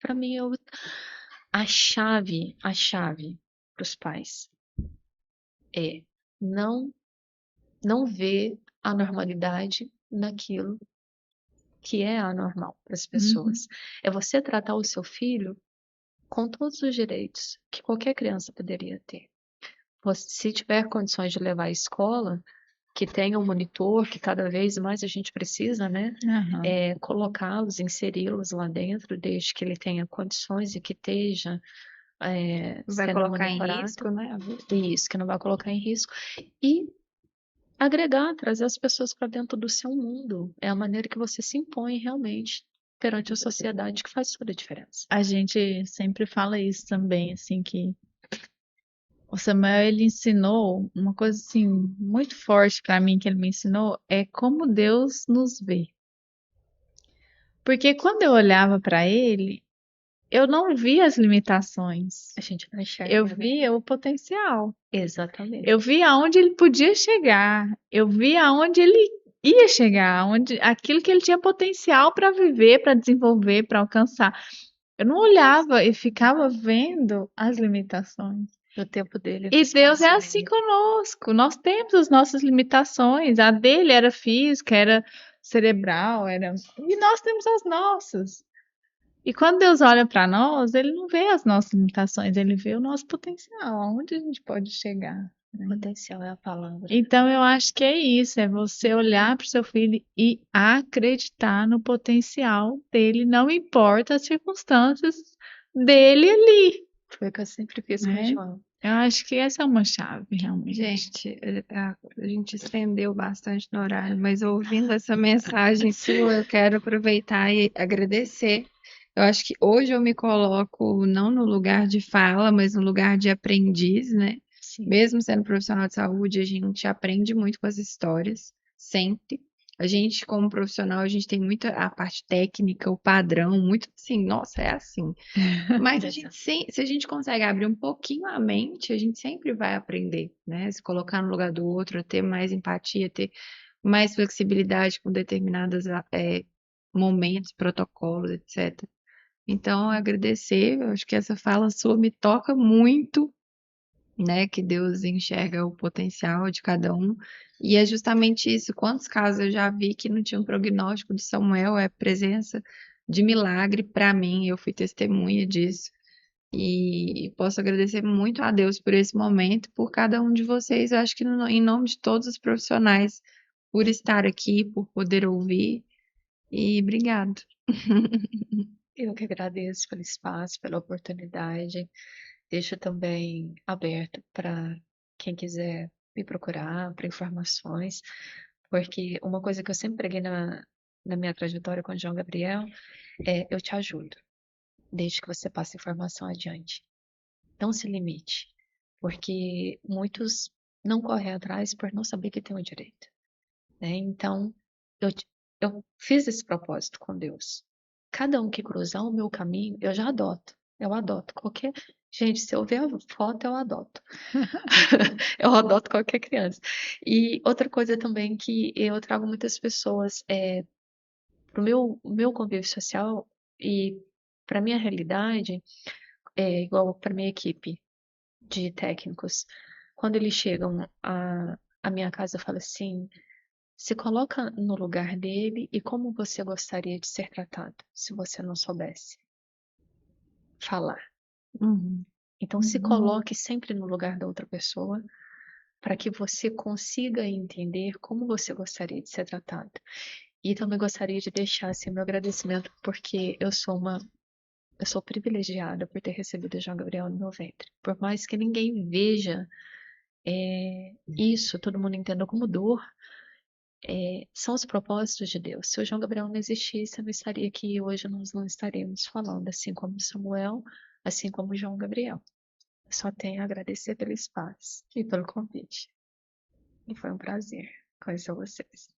Para mim, a chave para os pais é não não ver a normalidade naquilo que é anormal para as Uhum. pessoas. É você tratar o seu filho com todos os direitos que qualquer criança poderia ter. Se tiver condições de levar à escola, que tenha um monitor, que cada vez mais a gente precisa, né? Aham. Colocá-los, inseri-los lá dentro, desde que ele tenha condições e que esteja Vai sendo colocar em monitorado. risco, né? Isso, que não vai colocar em risco. E agregar, trazer as pessoas para dentro do seu mundo. É a maneira que você se impõe realmente perante a sociedade que faz toda a diferença. A gente sempre fala isso também, assim, que o Samuel, ele ensinou uma coisa, assim, muito forte para mim, que ele me ensinou, é como Deus nos vê. Porque quando eu olhava para ele, eu não via as limitações. A gente não enxerga, Eu né? via o potencial. Exatamente. Eu via aonde ele podia chegar. Eu via aonde ele ia chegar, onde aquilo que ele tinha potencial para viver, para desenvolver, para alcançar. Eu não olhava e ficava vendo as limitações. No tempo dele, no E Deus é espaço assim dele. conosco. Nós temos as nossas limitações. A dele era física, era cerebral, era. E nós temos as nossas. E quando Deus olha para nós, ele não vê as nossas limitações, ele vê o nosso potencial, aonde a gente pode chegar, né? Potencial é a palavra. Então eu acho que é isso, é você olhar para o seu filho e acreditar no potencial dele, não importa as circunstâncias dele ali, Foi o que eu sempre fiz com o né? João. Eu acho que essa é uma chave, realmente. Gente, a gente estendeu bastante no horário, mas ouvindo essa mensagem sua, eu quero aproveitar e agradecer. Eu acho que hoje eu me coloco não no lugar de fala, mas no lugar de aprendiz, né? Sim. Mesmo sendo profissional de saúde, a gente aprende muito com as histórias, sempre. A gente, como profissional, a gente tem muita a parte técnica, o padrão, muito assim, nossa, é assim. Mas se a gente consegue abrir um pouquinho a mente, a gente sempre vai aprender, né? Se colocar no lugar do outro, ter mais empatia, ter mais flexibilidade com determinados momentos, protocolos, etc. Então, agradecer, eu acho que essa fala sua me toca muito, né? Que Deus enxerga o potencial de cada um. E é justamente isso. Quantos casos eu já vi que não tinha um prognóstico de Samuel, é presença de milagre para mim, eu fui testemunha disso. E posso agradecer muito a Deus por esse momento, por cada um de vocês. Eu acho que em nome de todos os profissionais, por estar aqui, por poder ouvir. E obrigado. Eu que agradeço pelo espaço, pela oportunidade. Deixo também aberto para quem quiser me procurar para informações, porque uma coisa que eu sempre preguei na minha trajetória com o João Gabriel é: eu te ajudo, desde que você passe informação adiante. Não se limite, porque muitos não correm atrás por não saber que tem o direito, né? Então, eu fiz esse propósito com Deus. Cada um que cruzar o meu caminho, eu já adoto. Eu adoto qualquer. Gente, se eu ver a foto, eu adoto. Eu adoto qualquer criança. E outra coisa também que eu trago muitas pessoas para o meu convívio social e para minha realidade, igual para minha equipe de técnicos. Quando eles chegam à minha casa, eu falo assim: se coloca no lugar dele e como você gostaria de ser tratado se você não soubesse falar. Uhum. Então, se coloque sempre no lugar da outra pessoa para que você consiga entender como você gostaria de ser tratado. E também gostaria de deixar assim, meu agradecimento, porque eu sou privilegiada por ter recebido o João Gabriel no meu ventre. Por mais que ninguém veja isso, todo mundo entenda como dor, são os propósitos de Deus. Se o João Gabriel não existisse, eu não estaria aqui hoje, nós não estaríamos falando, assim como Samuel, assim como João Gabriel. Eu só tenho a agradecer pelo espaço e pelo convite. E foi um prazer. conhecer vocês.